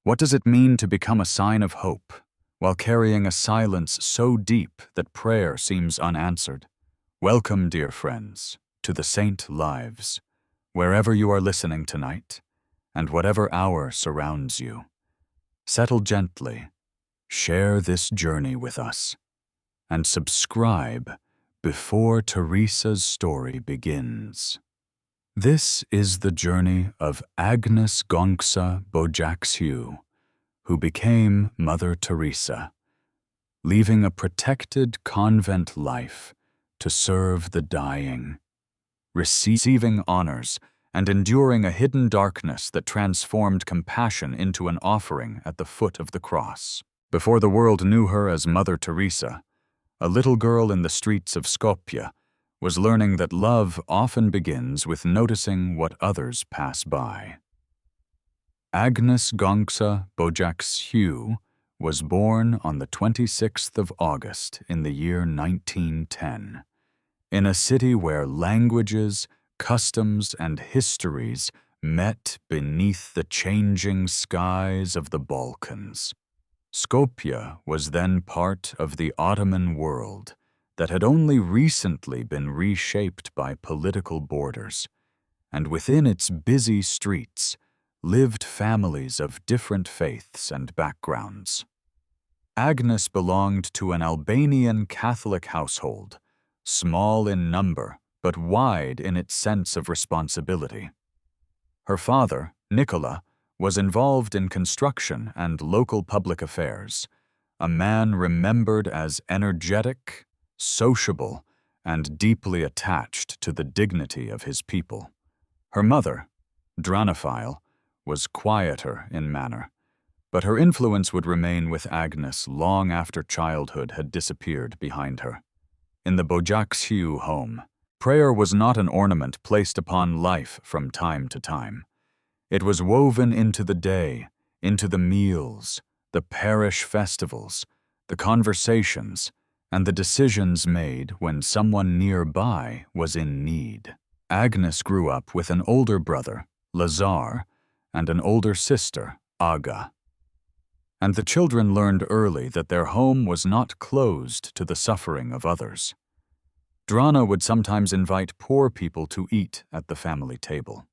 What does it mean to become a sign of hope, while carrying a silence so deep that prayer seems unanswered? Welcome, dear friends, to the Saint Lives, wherever you are listening tonight, and whatever hour surrounds you. Settle gently, share this journey with us, and subscribe before Teresa's story begins. This is the journey of Agnes Gongsa Bojaxiu, who became Mother Teresa, leaving a protected convent life to serve the dying, receiving honors and enduring a hidden darkness that transformed compassion into an offering at the foot of the cross. Before the world knew her as Mother Teresa, a little girl in the streets of Skopje was learning that love often begins with noticing what others pass by. Agnes Gongsa Bojaxiu was born on the 26th of August in the year 1910, in a city where languages, customs, and histories met beneath the changing skies of the Balkans. Skopje was then part of the Ottoman world that had only recently been reshaped by political borders, and within its busy streets lived families of different faiths and backgrounds. Agnes belonged to an Albanian Catholic household, small in number but wide in its sense of responsibility. Her father, Nicola, was involved in construction and local public affairs, a man remembered as energetic, sociable, and deeply attached to the dignity of his people. Her mother, Dranophile, was quieter in manner, but her influence would remain with Agnes long after childhood had disappeared behind her. In the Bojaxiu home, prayer was not an ornament placed upon life from time to time. It was woven into the day, into the meals, the parish festivals, the conversations, and the decisions made when someone nearby was in need. Agnes grew up with an older brother, Lazar, and an older sister, Aga. And the children learned early that their home was not closed to the suffering of others. Drana would sometimes invite poor people to eat at the family table.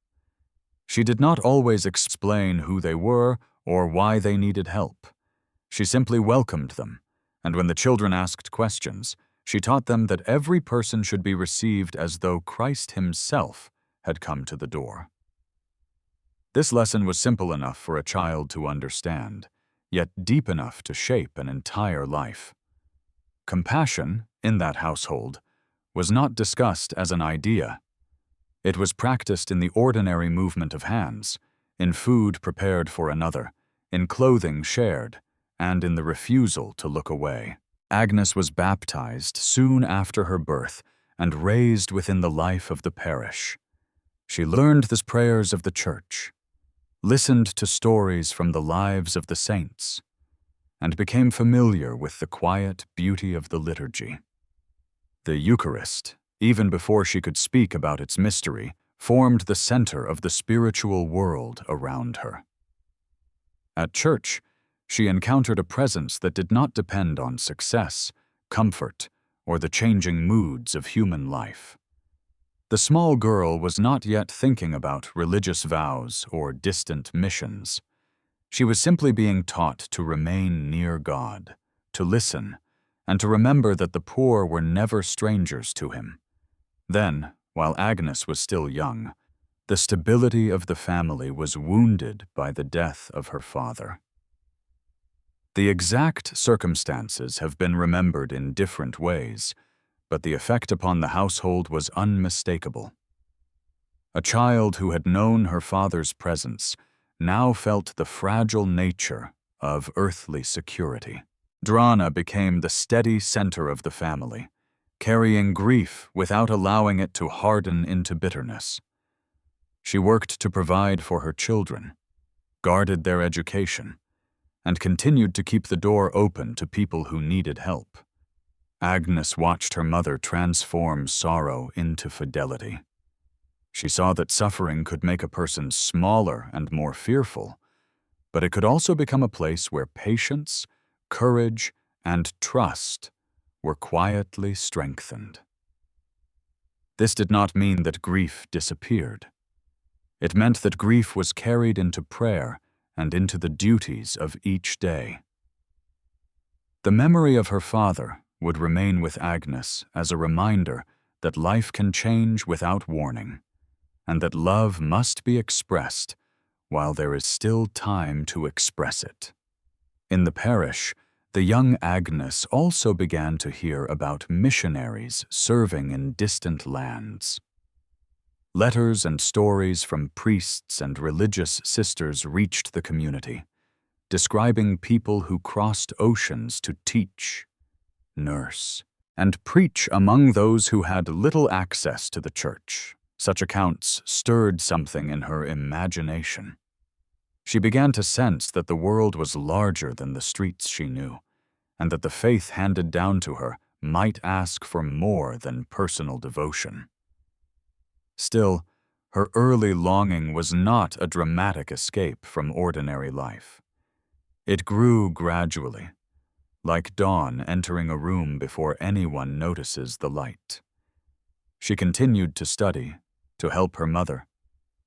She did not always explain who they were or why they needed help. She simply welcomed them, and when the children asked questions, she taught them that every person should be received as though Christ himself had come to the door. This lesson was simple enough for a child to understand, yet deep enough to shape an entire life. Compassion, in that household, was not discussed as an idea. It was practiced in the ordinary movement of hands, in food prepared for another, in clothing shared, and in the refusal to look away. Agnes was baptized soon after her birth and raised within the life of the parish. She learned the prayers of the church, listened to stories from the lives of the saints, and became familiar with the quiet beauty of the liturgy. The Eucharist, even before she could speak about its mystery, formed the center of the spiritual world around her. At church, she encountered a presence that did not depend on success, comfort, or the changing moods of human life. The small girl was not yet thinking about religious vows or distant missions. She was simply being taught to remain near God, to listen, and to remember that the poor were never strangers to him. Then, while Agnes was still young, the stability of the family was wounded by the death of her father. The exact circumstances have been remembered in different ways, but the effect upon the household was unmistakable. A child who had known her father's presence now felt the fragile nature of earthly security. Drana became the steady center of the family, carrying grief without allowing it to harden into bitterness. She worked to provide for her children, guarded their education, and continued to keep the door open to people who needed help. Agnes watched her mother transform sorrow into fidelity. She saw that suffering could make a person smaller and more fearful, but it could also become a place where patience, courage, and trust were quietly strengthened. This did not mean that grief disappeared. It meant that grief was carried into prayer and into the duties of each day. The memory of her father would remain with Agnes as a reminder that life can change without warning, and that love must be expressed while there is still time to express it. In the parish, the young Agnes also began to hear about missionaries serving in distant lands. Letters and stories from priests and religious sisters reached the community, describing people who crossed oceans to teach, nurse, and preach among those who had little access to the church. Such accounts stirred something in her imagination. She began to sense that the world was larger than the streets she knew, and that the faith handed down to her might ask for more than personal devotion. Still, her early longing was not a dramatic escape from ordinary life. It grew gradually, like dawn entering a room before anyone notices the light. She continued to study, to help her mother,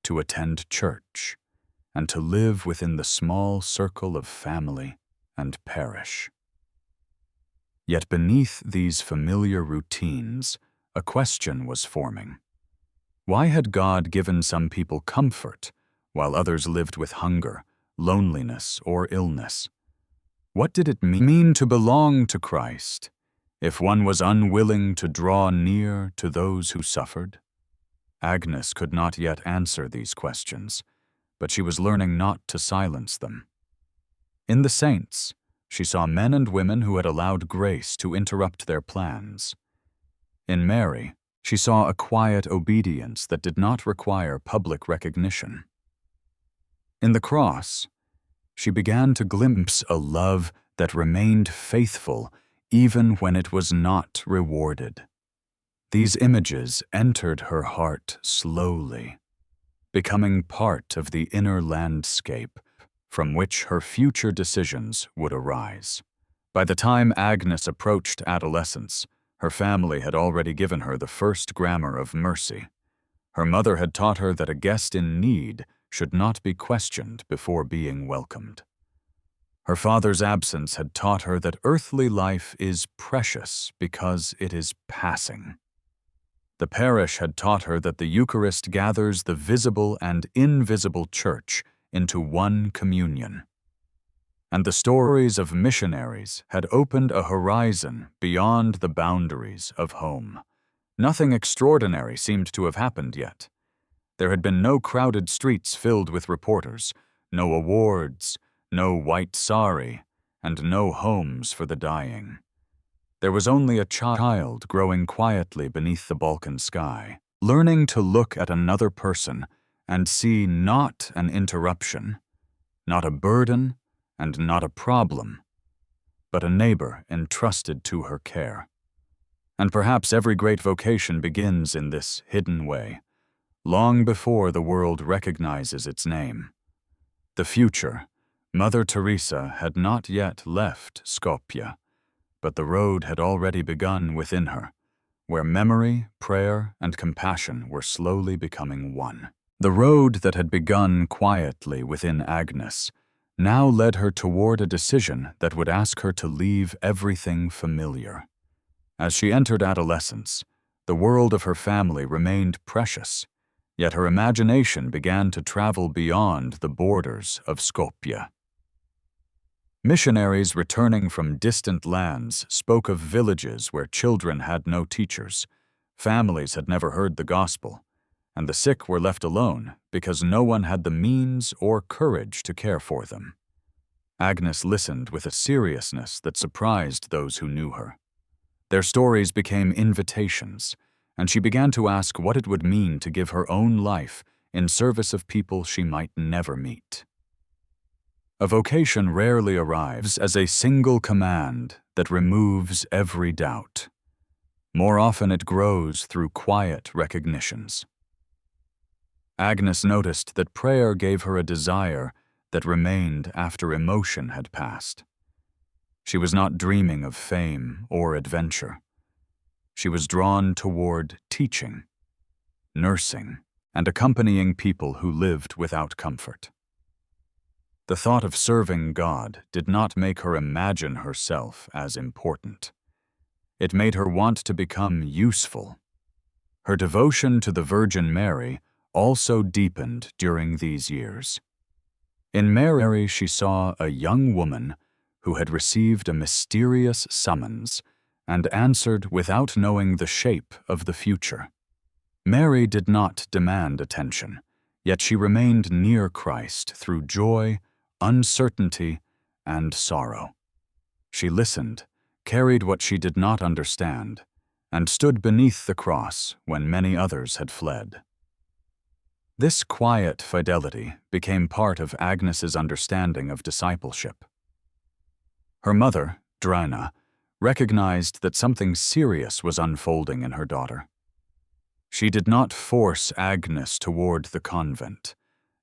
to attend church, and to live within the small circle of family and parish. Yet beneath these familiar routines, a question was forming. Why had God given some people comfort, while others lived with hunger, loneliness, or illness? What did it mean to belong to Christ, if one was unwilling to draw near to those who suffered? Agnes could not yet answer these questions, but she was learning not to silence them. In the saints, she saw men and women who had allowed grace to interrupt their plans. In Mary, she saw a quiet obedience that did not require public recognition. In the cross, she began to glimpse a love that remained faithful even when it was not rewarded. These images entered her heart slowly, becoming part of the inner landscape from which her future decisions would arise. By the time Agnes approached adolescence, her family had already given her the first grammar of mercy. Her mother had taught her that a guest in need should not be questioned before being welcomed. Her father's absence had taught her that earthly life is precious because it is passing. The parish had taught her that the Eucharist gathers the visible and invisible church into one communion. And the stories of missionaries had opened a horizon beyond the boundaries of home. Nothing extraordinary seemed to have happened yet. There had been no crowded streets filled with reporters, no awards, no white sari, and no homes for the dying. There was only a child growing quietly beneath the Balkan sky, learning to look at another person and see not an interruption, not a burden, and not a problem, but a neighbor entrusted to her care. And perhaps every great vocation begins in this hidden way, long before the world recognizes its name. The future, Mother Teresa had not yet left Skopje, but the road had already begun within her, where memory, prayer, and compassion were slowly becoming one. The road that had begun quietly within Agnes now led her toward a decision that would ask her to leave everything familiar. As she entered adolescence, the world of her family remained precious, yet her imagination began to travel beyond the borders of Skopje. Missionaries returning from distant lands spoke of villages where children had no teachers, families had never heard the gospel, and the sick were left alone because no one had the means or courage to care for them. Agnes listened with a seriousness that surprised those who knew her. Their stories became invitations, and she began to ask what it would mean to give her own life in service of people she might never meet. A vocation rarely arrives as a single command that removes every doubt. More often it grows through quiet recognitions. Agnes noticed that prayer gave her a desire that remained after emotion had passed. She was not dreaming of fame or adventure. She was drawn toward teaching, nursing, and accompanying people who lived without comfort. The thought of serving God did not make her imagine herself as important. It made her want to become useful. Her devotion to the Virgin Mary also deepened during these years. In Mary, she saw a young woman who had received a mysterious summons and answered without knowing the shape of the future. Mary did not demand attention, yet she remained near Christ through joy, uncertainty, and sorrow. She listened, carried what she did not understand, and stood beneath the cross when many others had fled. This quiet fidelity became part of Agnes's understanding of discipleship. Her mother, Drana, recognized that something serious was unfolding in her daughter. She did not force Agnes toward the convent,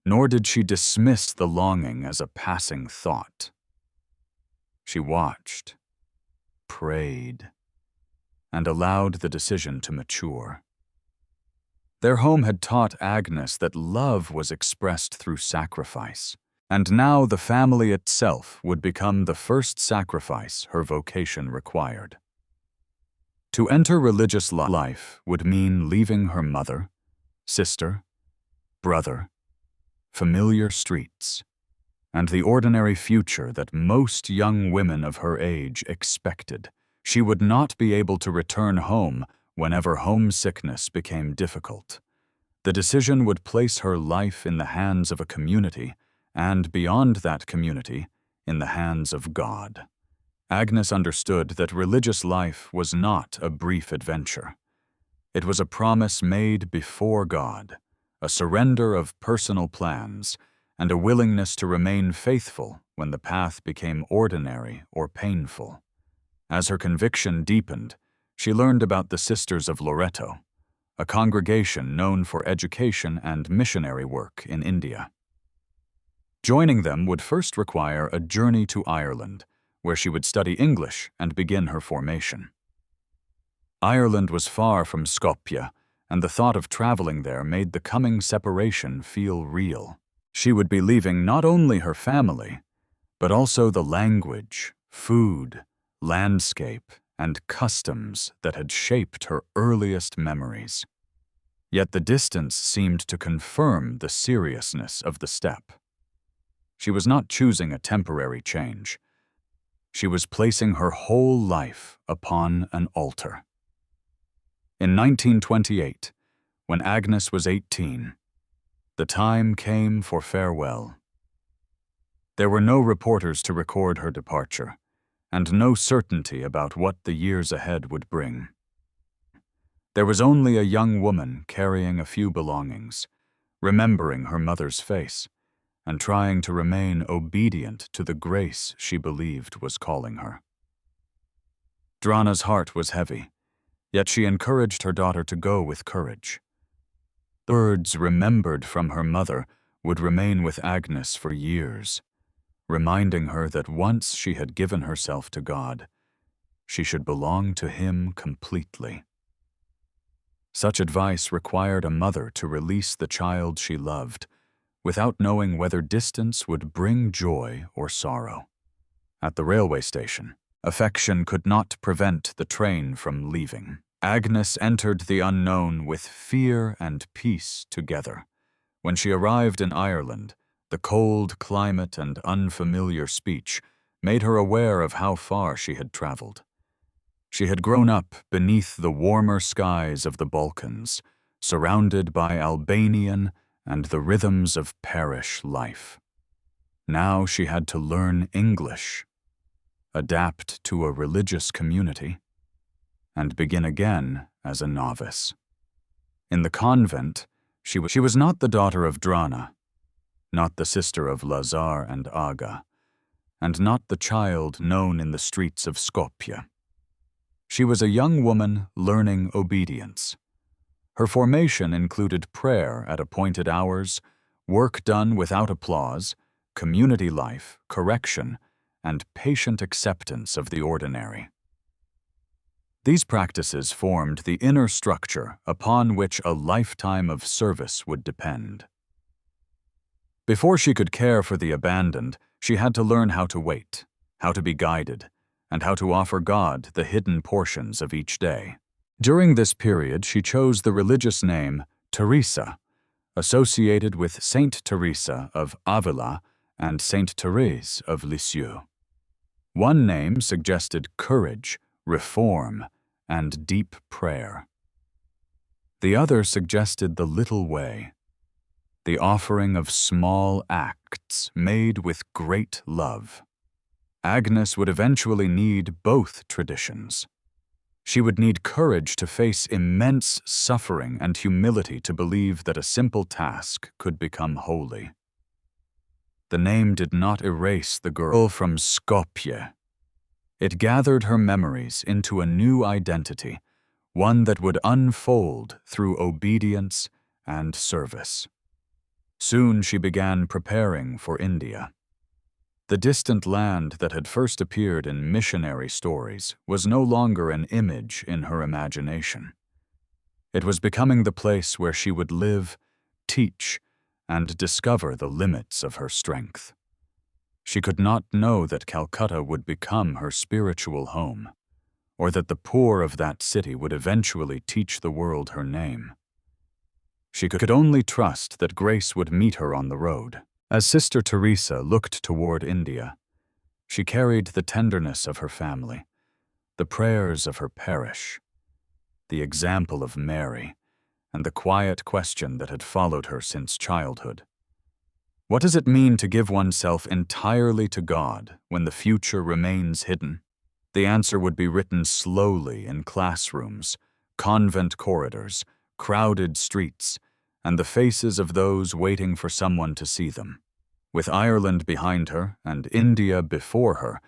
nor did she dismiss the longing as a passing thought. She watched, prayed, and allowed the decision to mature. Their home had taught Agnes that love was expressed through sacrifice, and now the family itself would become the first sacrifice her vocation required. To enter religious life would mean leaving her mother, sister, brother, familiar streets, and the ordinary future that most young women of her age expected. She would not be able to return home whenever homesickness became difficult. The decision would place her life in the hands of a community, and beyond that community, in the hands of God. Agnes understood that religious life was not a brief adventure. It was a promise made before God, a surrender of personal plans, and a willingness to remain faithful when the path became ordinary or painful. As her conviction deepened, she learned about the Sisters of Loreto, a congregation known for education and missionary work in India. Joining them would first require a journey to Ireland, where she would study English and begin her formation. Ireland was far from Skopje, and the thought of traveling there made the coming separation feel real. She would be leaving not only her family, but also the language, food, landscape, and customs that had shaped her earliest memories. Yet the distance seemed to confirm the seriousness of the step. She was not choosing a temporary change. She was placing her whole life upon an altar. In 1928, when Agnes was 18, the time came for farewell. There were no reporters to record her departure, and no certainty about what the years ahead would bring. There was only a young woman carrying a few belongings, remembering her mother's face, and trying to remain obedient to the grace she believed was calling her. Drana's heart was heavy, yet she encouraged her daughter to go with courage. The words remembered from her mother would remain with Agnes for years, reminding her that once she had given herself to God, she should belong to Him completely. Such advice required a mother to release the child she loved, without knowing whether distance would bring joy or sorrow. At the railway station, affection could not prevent the train from leaving. Agnes entered the unknown with fear and peace together. When she arrived in Ireland, the cold climate and unfamiliar speech made her aware of how far she had traveled. She had grown up beneath the warmer skies of the Balkans, surrounded by Albanian and the rhythms of parish life. Now she had to learn English, adapt to a religious community, and begin again as a novice. In the convent, she was not the daughter of Drana, not the sister of Lazar and Aga, and not the child known in the streets of Skopje. She was a young woman learning obedience. Her formation included prayer at appointed hours, work done without applause, community life, correction, and patient acceptance of the ordinary. These practices formed the inner structure upon which a lifetime of service would depend. Before she could care for the abandoned, she had to learn how to wait, how to be guided, and how to offer God the hidden portions of each day. During this period, she chose the religious name Teresa, associated with Saint Teresa of Avila and Saint Therese of Lisieux. One name suggested courage, reform, and deep prayer. The other suggested the little way, the offering of small acts made with great love. Agnes would eventually need both traditions. She would need courage to face immense suffering and humility to believe that a simple task could become holy. The name did not erase the girl from Skopje. It gathered her memories into a new identity, one that would unfold through obedience and service. Soon she began preparing for India. The distant land that had first appeared in missionary stories was no longer an image in her imagination. It was becoming the place where she would live, teach, and discover the limits of her strength. She could not know that Calcutta would become her spiritual home, or that the poor of that city would eventually teach the world her name. She could only trust that grace would meet her on the road. As Sister Teresa looked toward India, she carried the tenderness of her family, the prayers of her parish, the example of Mary, and the quiet question that had followed her since childhood. What does it mean to give oneself entirely to God when the future remains hidden? The answer would be written slowly in classrooms, convent corridors, crowded streets, and the faces of those waiting for someone to see them. With Ireland behind her and India before her,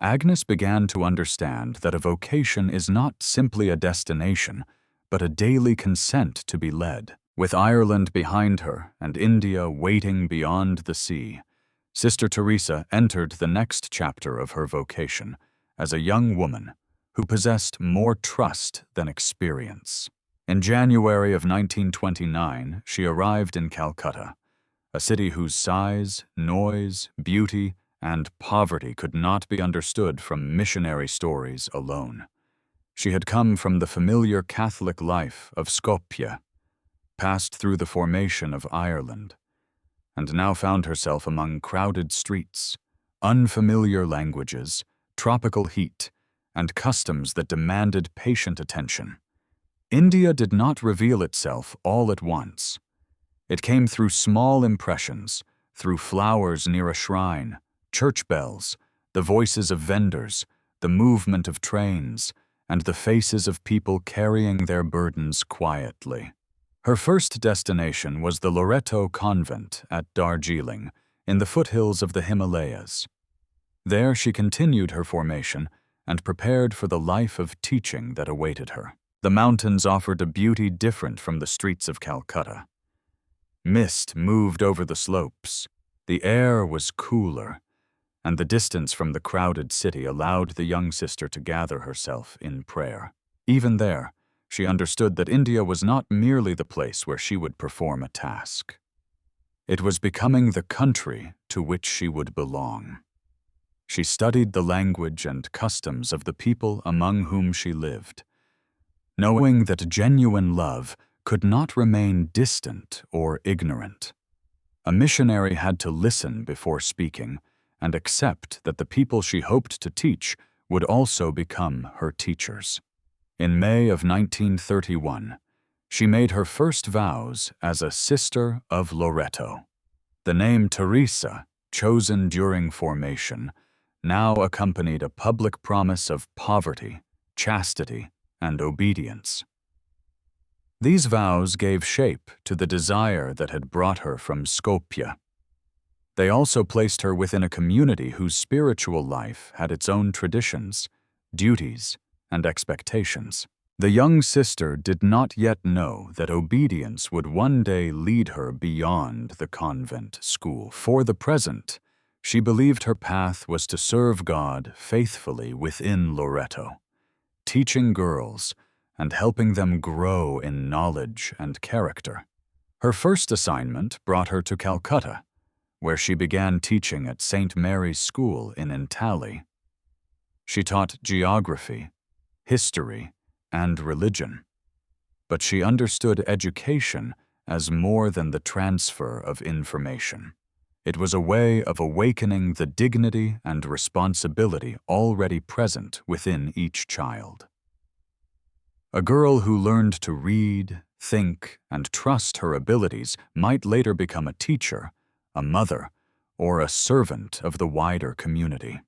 Agnes began to understand that a vocation is not simply a destination, but a daily consent to be led. With Ireland behind her and India waiting beyond the sea, Sister Teresa entered the next chapter of her vocation as a young woman who possessed more trust than experience. In January of 1929, she arrived in Calcutta, a city whose size, noise, beauty, and poverty could not be understood from missionary stories alone. She had come from the familiar Catholic life of Skopje, passed through the formation of Ireland, and now found herself among crowded streets, unfamiliar languages, tropical heat, and customs that demanded patient attention. India did not reveal itself all at once. It came through small impressions, through flowers near a shrine, church bells, the voices of vendors, the movement of trains, and the faces of people carrying their burdens quietly. Her first destination was the Loreto convent at Darjeeling, in the foothills of the Himalayas. There she continued her formation and prepared for the life of teaching that awaited her. The mountains offered a beauty different from the streets of Calcutta. Mist moved over the slopes, the air was cooler, and the distance from the crowded city allowed the young sister to gather herself in prayer. Even there, she understood that India was not merely the place where she would perform a task. It was becoming the country to which she would belong. She studied the language and customs of the people among whom she lived, knowing that genuine love could not remain distant or ignorant. A missionary had to listen before speaking and accept that the people she hoped to teach would also become her teachers. In May of 1931, she made her first vows as a Sister of Loreto. The name Teresa, chosen during formation, now accompanied a public promise of poverty, chastity, and obedience. These vows gave shape to the desire that had brought her from Skopje. They also placed her within a community whose spiritual life had its own traditions, duties, and expectations. The young sister did not yet know that obedience would one day lead her beyond the convent school. For the present, She believed her path was to serve God faithfully within Loreto, teaching girls and helping them grow in knowledge and character. Her first assignment brought her to Calcutta, where she began teaching at St. Mary's School in Intali. She taught geography, history, and religion, but she understood education as more than the transfer of information. It was a way of awakening the dignity and responsibility already present within each child. A girl who learned to read, think, and trust her abilities might later become a teacher, a mother, or a servant of the wider community.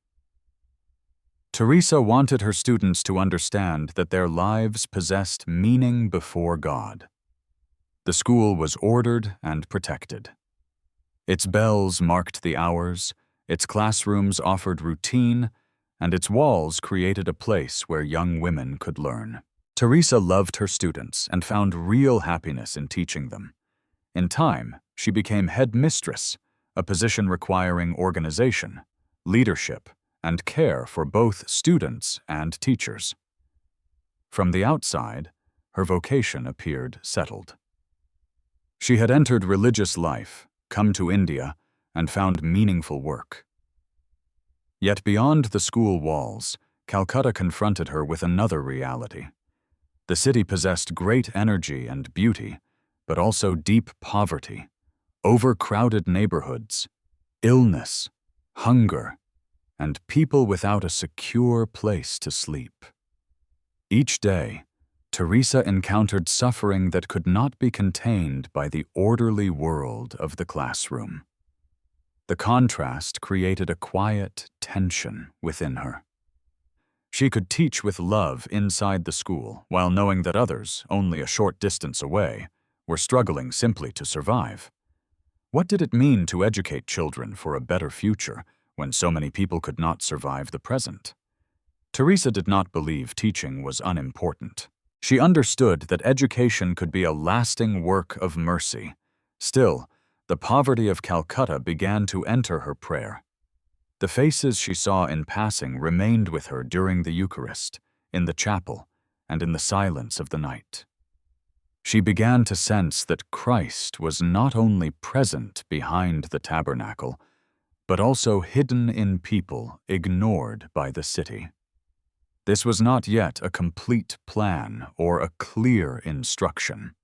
Teresa wanted her students to understand that their lives possessed meaning before God. The school was ordered and protected. Its bells marked the hours, its classrooms offered routine, and its walls created a place where young women could learn. Teresa loved her students and found real happiness in teaching them. In time, she became headmistress, a position requiring organization, leadership, and care for both students and teachers. From the outside, her vocation appeared settled. She had entered religious life, come to India, and found meaningful work. Yet beyond the school walls, Calcutta confronted her with another reality. The city possessed great energy and beauty, but also deep poverty, overcrowded neighborhoods, illness, hunger, and people without a secure place to sleep. Each day, Teresa encountered suffering that could not be contained by the orderly world of the classroom. The contrast created a quiet tension within her. She could teach with love inside the school while knowing that others, only a short distance away, were struggling simply to survive. What did it mean to educate children for a better future when so many people could not survive the present? Teresa did not believe teaching was unimportant. She understood that education could be a lasting work of mercy. Still, the poverty of Calcutta began to enter her prayer. The faces she saw in passing remained with her during the Eucharist, in the chapel, and in the silence of the night. She began to sense that Christ was not only present behind the tabernacle, but also hidden in people ignored by the city. This was not yet a complete plan or a clear instruction.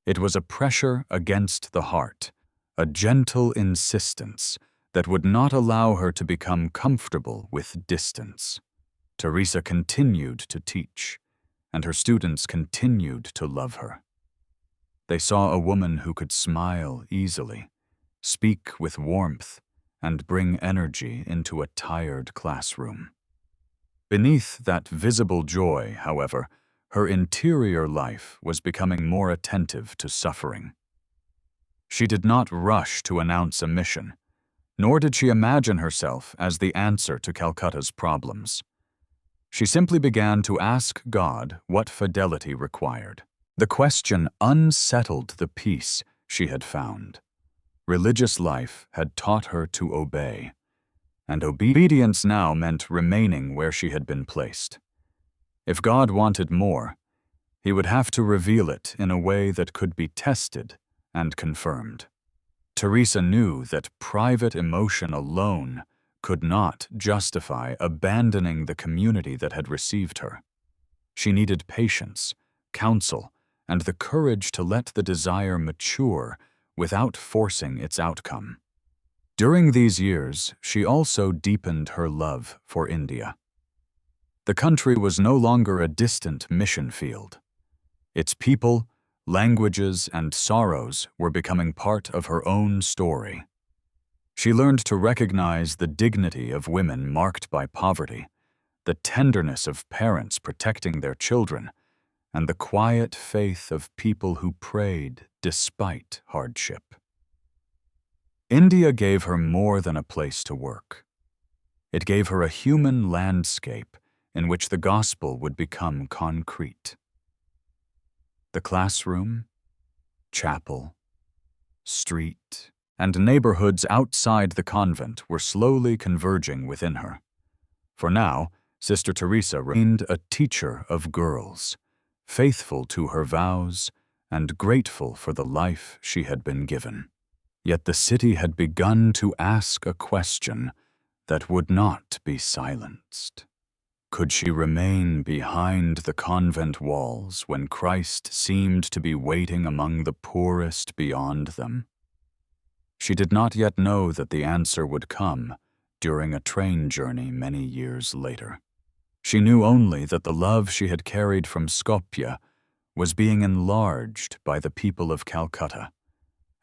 It was a pressure against the heart, a gentle insistence that would not allow her to become comfortable with distance. Teresa continued to teach, and her students continued to love her. They saw a woman who could smile easily, speak with warmth, and bring energy into a tired classroom. Beneath that visible joy, however, her interior life was becoming more attentive to suffering. She did not rush to announce a mission, nor did she imagine herself as the answer to Calcutta's problems. She simply began to ask God what fidelity required. The question unsettled the peace she had found. Religious life had taught her to obey, and obedience now meant remaining where she had been placed. If God wanted more, He would have to reveal it in a way that could be tested and confirmed. Teresa knew that private emotion alone could not justify abandoning the community that had received her. She needed patience, counsel, and the courage to let the desire mature without forcing its outcome. During these years, she also deepened her love for India. The country was no longer a distant mission field. Its people, languages, and sorrows were becoming part of her own story. She learned to recognize the dignity of women marked by poverty, the tenderness of parents protecting their children, and the quiet faith of people who prayed despite hardship. India gave her more than a place to work. It gave her a human landscape in which the gospel would become concrete. The classroom, chapel, street, and neighborhoods outside the convent were slowly converging within her. For now, Sister Teresa remained a teacher of girls, faithful to her vows and grateful for the life she had been given. Yet the city had begun to ask a question that would not be silenced. Could she remain behind the convent walls when Christ seemed to be waiting among the poorest beyond them? She did not yet know that the answer would come during a train journey many years later. She knew only that the love she had carried from Skopje was being enlarged by the people of Calcutta,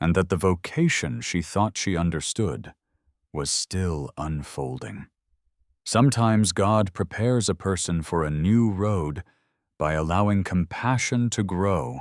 and that the vocation she thought she understood was still unfolding. Sometimes God prepares a person for a new road by allowing compassion to grow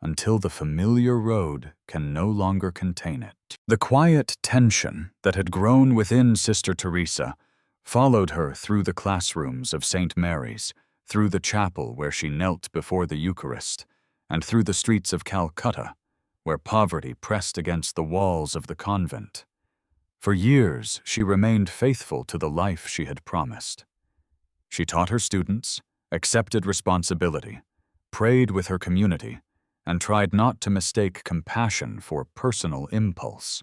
until the familiar road can no longer contain it. The quiet tension that had grown within Sister Teresa followed her through the classrooms of St. Mary's, through the chapel where she knelt before the Eucharist, and through the streets of Calcutta, where poverty pressed against the walls of the convent. For years, she remained faithful to the life she had promised. She taught her students, accepted responsibility, prayed with her community, and tried not to mistake compassion for personal impulse.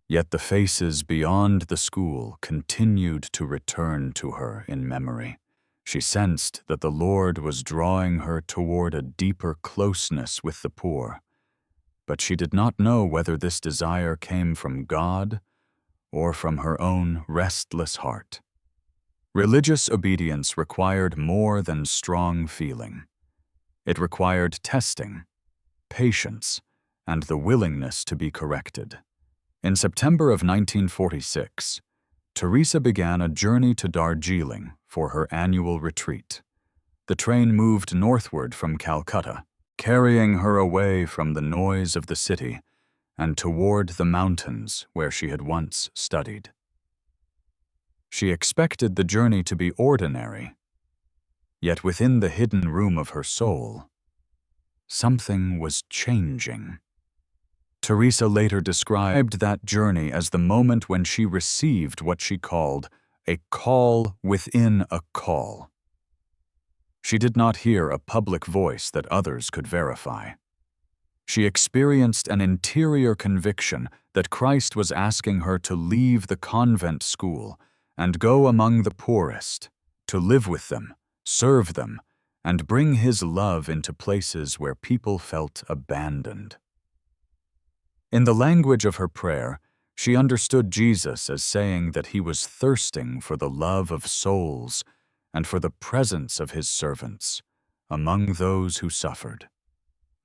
Yet the faces beyond the school continued to return to her in memory. She sensed that the Lord was drawing her toward a deeper closeness with the poor, but she did not know whether this desire came from God or from her own restless heart. Religious obedience required more than strong feeling. It required testing, patience, and the willingness to be corrected. In September of 1946, Teresa began a journey to Darjeeling for her annual retreat. The train moved northward from Calcutta, carrying her away from the noise of the city and toward the mountains where she had once studied. She expected the journey to be ordinary, yet within the hidden room of her soul, something was changing. Teresa later described that journey as the moment when she received what she called a call within a call. She did not hear a public voice that others could verify. She experienced an interior conviction that Christ was asking her to leave the convent school and go among the poorest, to live with them, serve them, and bring His love into places where people felt abandoned. In the language of her prayer, she understood Jesus as saying that He was thirsting for the love of souls and for the presence of His servants among those who suffered.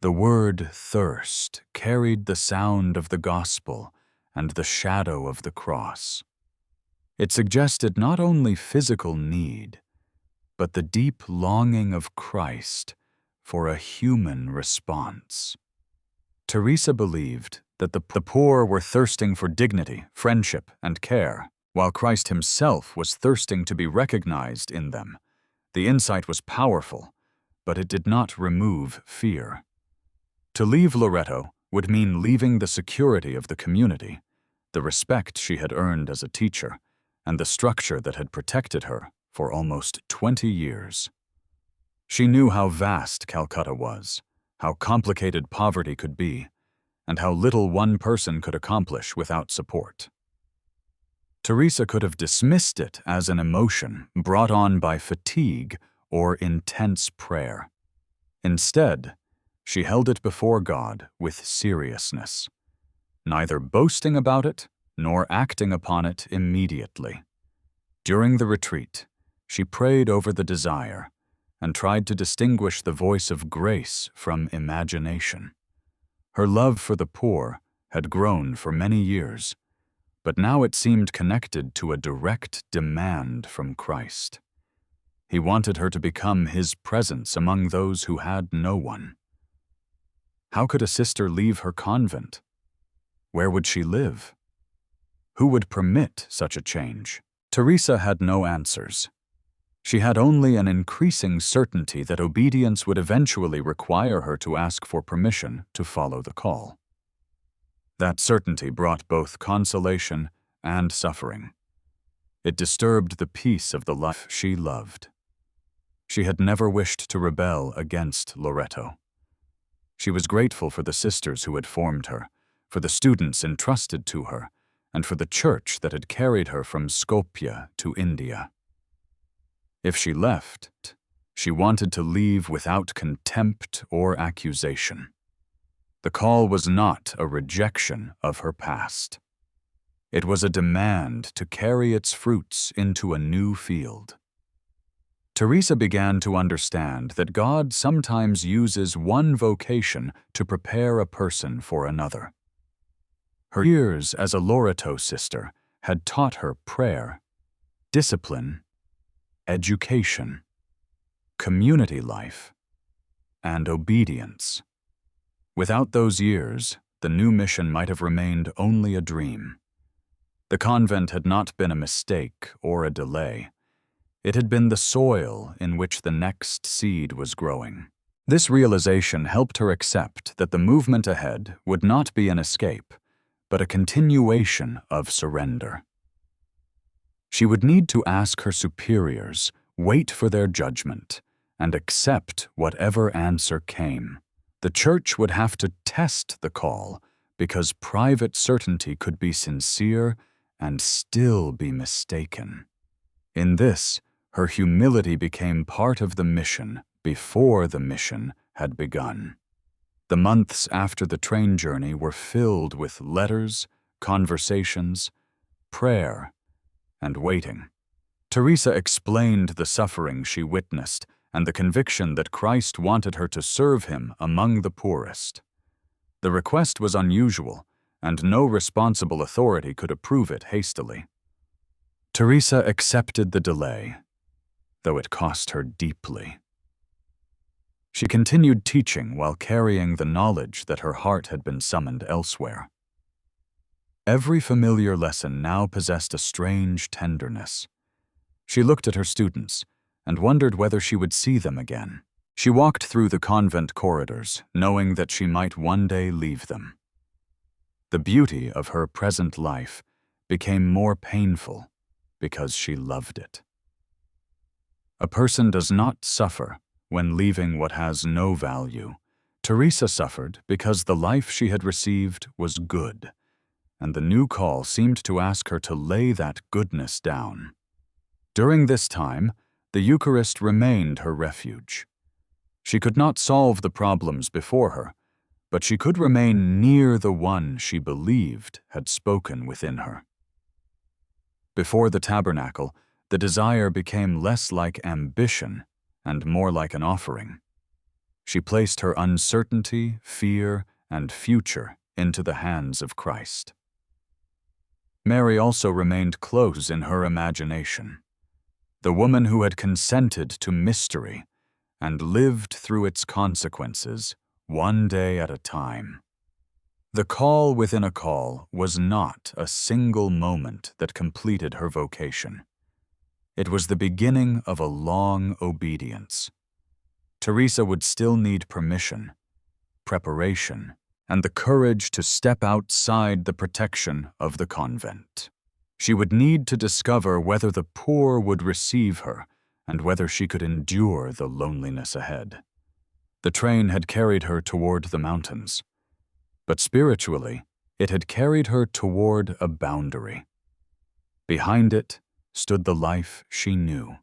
The word thirst carried the sound of the gospel and the shadow of the cross. It suggested not only physical need, but the deep longing of Christ for a human response. Teresa believed that the poor were thirsting for dignity, friendship, and care, while Christ Himself was thirsting to be recognized in them. The insight was powerful, but it did not remove fear. To leave Loreto would mean leaving the security of the community, the respect she had earned as a teacher, and the structure that had protected her for almost 20 years. She knew how vast Calcutta was, how complicated poverty could be, and how little one person could accomplish without support. Teresa could have dismissed it as an emotion brought on by fatigue or intense prayer. Instead, she held it before God with seriousness, neither boasting about it nor acting upon it immediately. During the retreat, she prayed over the desire and tried to distinguish the voice of grace from imagination. Her love for the poor had grown for many years, but now it seemed connected to a direct demand from Christ. He wanted her to become His presence among those who had no one. How could a sister leave her convent? Where would she live? Who would permit such a change? Teresa had no answers. She had only an increasing certainty that obedience would eventually require her to ask for permission to follow the call. That certainty brought both consolation and suffering. It disturbed the peace of the life she loved. She had never wished to rebel against Loreto. She was grateful for the sisters who had formed her, for the students entrusted to her, and for the church that had carried her from Skopje to India. If she left, she wanted to leave without contempt or accusation. The call was not a rejection of her past. It was a demand to carry its fruits into a new field. Teresa began to understand that God sometimes uses one vocation to prepare a person for another. Her years as a Loreto sister had taught her prayer, discipline, education, community life, and obedience. Without those years, the new mission might have remained only a dream. The convent had not been a mistake or a delay. It had been the soil in which the next seed was growing. This realization helped her accept that the movement ahead would not be an escape, but a continuation of surrender. She would need to ask her superiors, wait for their judgment, and accept whatever answer came. The church would have to test the call, because private certainty could be sincere and still be mistaken. In this, her humility became part of the mission before the mission had begun. The months after the train journey were filled with letters, conversations, prayer, and waiting. Teresa explained the suffering she witnessed and the conviction that Christ wanted her to serve him among the poorest. The request was unusual, and no responsible authority could approve it hastily. Teresa accepted the delay, though it cost her deeply. She continued teaching while carrying the knowledge that her heart had been summoned elsewhere. Every familiar lesson now possessed a strange tenderness. She looked at her students and wondered whether she would see them again. She walked through the convent corridors, knowing that she might one day leave them. The beauty of her present life became more painful because she loved it. A person does not suffer when leaving what has no value. Teresa suffered because the life she had received was good, and the new call seemed to ask her to lay that goodness down. During this time, the Eucharist remained her refuge. She could not solve the problems before her, but she could remain near the one she believed had spoken within her. Before the tabernacle, the desire became less like ambition and more like an offering. She placed her uncertainty, fear, and future into the hands of Christ. Mary also remained close in her imagination. The woman who had consented to mystery and lived through its consequences, one day at a time. The call within a call was not a single moment that completed her vocation. It was the beginning of a long obedience. Teresa would still need permission, preparation, and the courage to step outside the protection of the convent. She would need to discover whether the poor would receive her and whether she could endure the loneliness ahead. The train had carried her toward the mountains, but spiritually, it had carried her toward a boundary. Behind it stood the life she knew.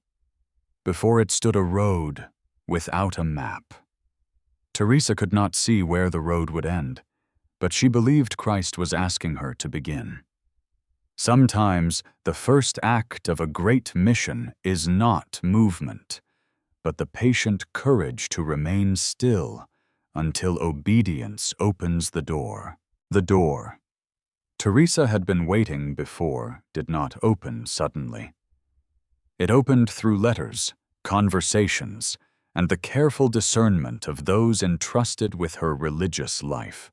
Before it stood a road without a map. Teresa could not see where the road would end, but she believed Christ was asking her to begin. Sometimes the first act of a great mission is not movement, but the patient courage to remain still until obedience opens the door. The door Teresa had been waiting before did not open suddenly. It opened through letters, conversations, and the careful discernment of those entrusted with her religious life.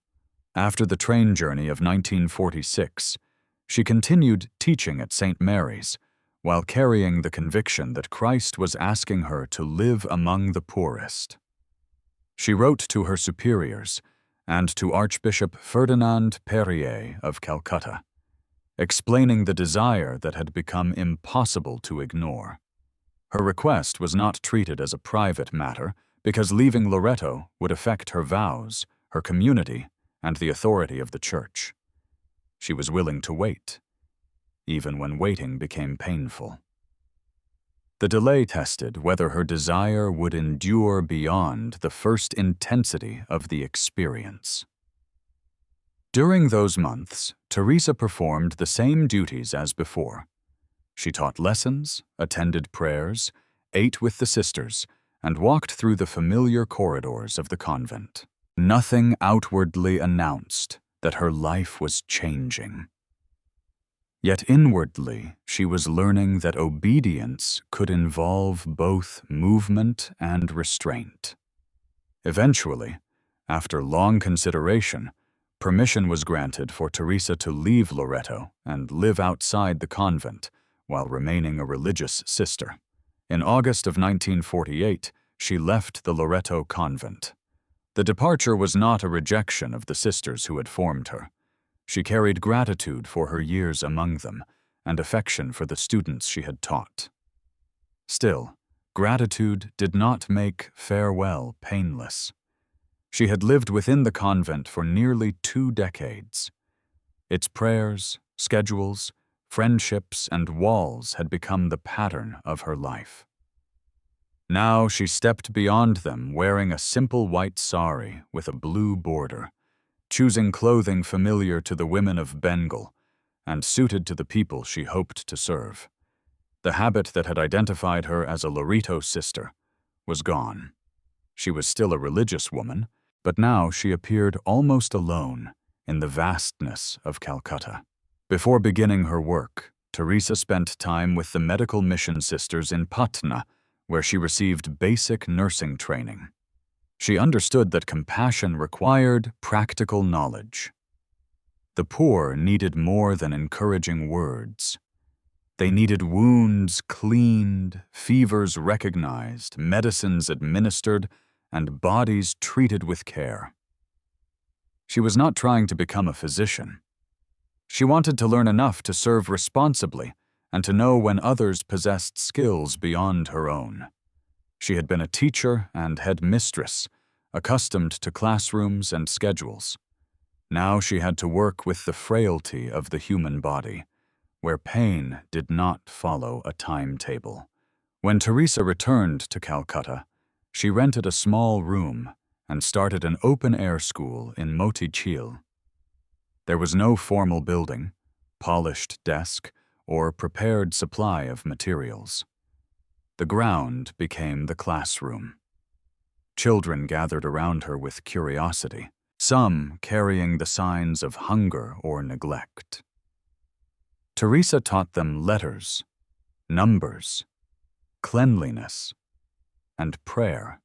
After the train journey of 1946, she continued teaching at St. Mary's, while carrying the conviction that Christ was asking her to live among the poorest. She wrote to her superiors and to Archbishop Ferdinand Perrier of Calcutta, explaining the desire that had become impossible to ignore. Her request was not treated as a private matter because leaving Loreto would affect her vows, her community, and the authority of the Church. She was willing to wait, even when waiting became painful. The delay tested whether her desire would endure beyond the first intensity of the experience. During those months, Teresa performed the same duties as before. She taught lessons, attended prayers, ate with the sisters, and walked through the familiar corridors of the convent. Nothing outwardly announced that her life was changing. Yet inwardly, she was learning that obedience could involve both movement and restraint. Eventually, after long consideration, permission was granted for Teresa to leave Loreto and live outside the convent while remaining a religious sister. In August of 1948, she left the Loreto convent. The departure was not a rejection of the sisters who had formed her. She carried gratitude for her years among them and affection for the students she had taught. Still, gratitude did not make farewell painless. She had lived within the convent for nearly 2 decades. Its prayers, schedules, friendships, and walls had become the pattern of her life. Now she stepped beyond them wearing a simple white sari with a blue border, choosing clothing familiar to the women of Bengal and suited to the people she hoped to serve. The habit that had identified her as a Loreto sister was gone. She was still a religious woman, but now she appeared almost alone in the vastness of Calcutta. Before beginning her work, Teresa spent time with the medical mission sisters in Patna, where she received basic nursing training. She understood that compassion required practical knowledge. The poor needed more than encouraging words. They needed wounds cleaned, fevers recognized, medicines administered, and bodies treated with care. She was not trying to become a physician. She wanted to learn enough to serve responsibly and to know when others possessed skills beyond her own. She had been a teacher and head mistress, accustomed to classrooms and schedules. Now she had to work with the frailty of the human body, where pain did not follow a timetable. When Teresa returned to Calcutta, she rented a small room and started an open-air school in Motichil. There was no formal building, polished desk, or prepared supply of materials. The ground became the classroom. Children gathered around her with curiosity, some carrying the signs of hunger or neglect. Teresa taught them letters, numbers, cleanliness, and prayer.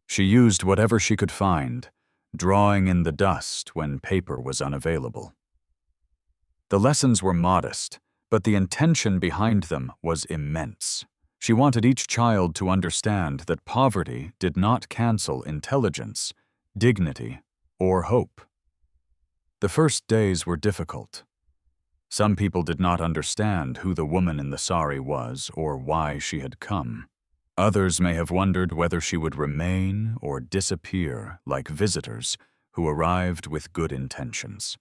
She used whatever she could find, drawing in the dust when paper was unavailable. The lessons were modest, but the intention behind them was immense. She wanted each child to understand that poverty did not cancel intelligence, dignity, or hope. The first days were difficult. Some people did not understand who the woman in the sari was or why she had come. Others may have wondered whether she would remain or disappear like visitors who arrived with good intentions.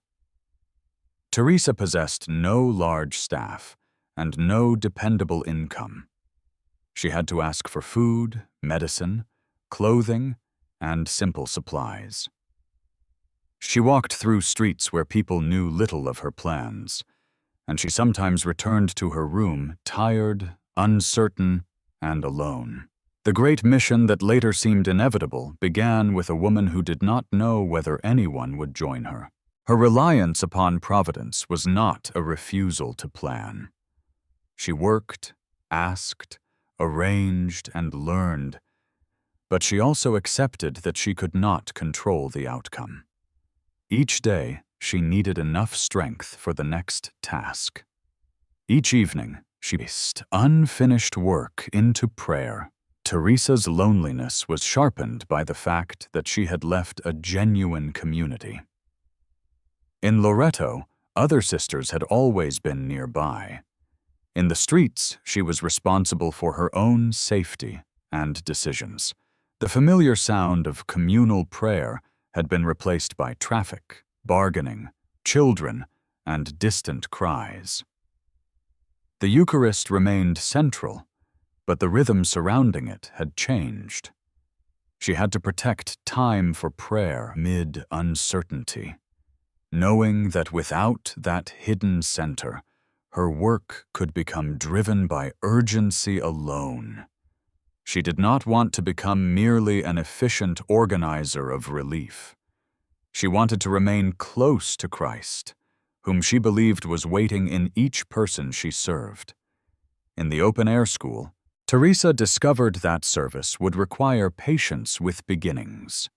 Teresa possessed no large staff and no dependable income. She had to ask for food, medicine, clothing, and simple supplies. She walked through streets where people knew little of her plans, and she sometimes returned to her room tired, uncertain, and alone. The great mission that later seemed inevitable began with a woman who did not know whether anyone would join her. Her reliance upon Providence was not a refusal to plan. She worked, asked, arranged, and learned, but she also accepted that she could not control the outcome. Each day, she needed enough strength for the next task. Each evening, she pieced unfinished work into prayer, Teresa's loneliness was sharpened by the fact that she had left a genuine community. In Loreto, other sisters had always been nearby. In the streets, she was responsible for her own safety and decisions. The familiar sound of communal prayer had been replaced by traffic, bargaining, children, and distant cries. The Eucharist remained central, but the rhythm surrounding it had changed. She had to protect time for prayer amid uncertainty, knowing that without that hidden center, her work could become driven by urgency alone. She did not want to become merely an efficient organizer of relief. She wanted to remain close to Christ, whom she believed was waiting in each person she served. In the open-air school, Teresa discovered that service would require patience with beginnings.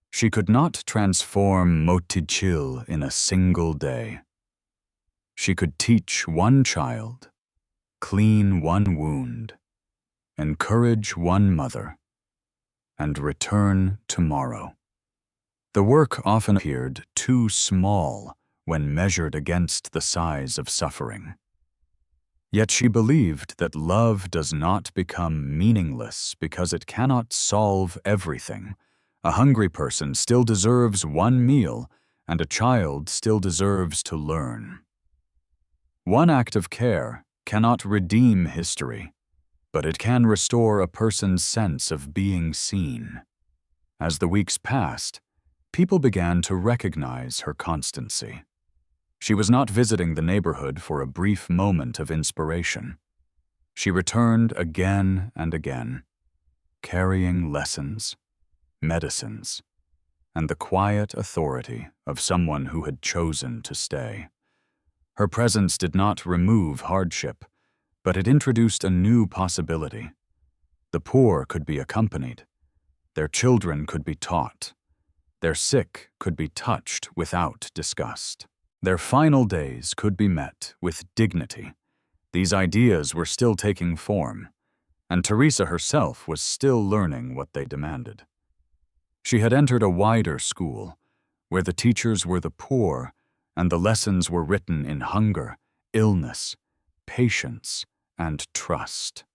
She could not transform Moticil in a single day. She could teach one child, clean one wound, encourage one mother, and return tomorrow. The work often appeared too small when measured against the size of suffering. Yet she believed that love does not become meaningless because it cannot solve everything. A hungry person still deserves one meal, and a child still deserves to learn. One act of care cannot redeem history, but it can restore a person's sense of being seen. As the weeks passed, people began to recognize her constancy. She was not visiting the neighborhood for a brief moment of inspiration. She returned again and again, carrying lessons, medicines, and the quiet authority of someone who had chosen to stay. Her presence did not remove hardship, but it introduced a new possibility. The poor could be accompanied. Their children could be taught. Their sick could be touched without disgust. Their final days could be met with dignity. These ideas were still taking form, and Teresa herself was still learning what they demanded. She had entered a wider school, where the teachers were the poor, and the lessons were written in hunger, illness, patience, and trust.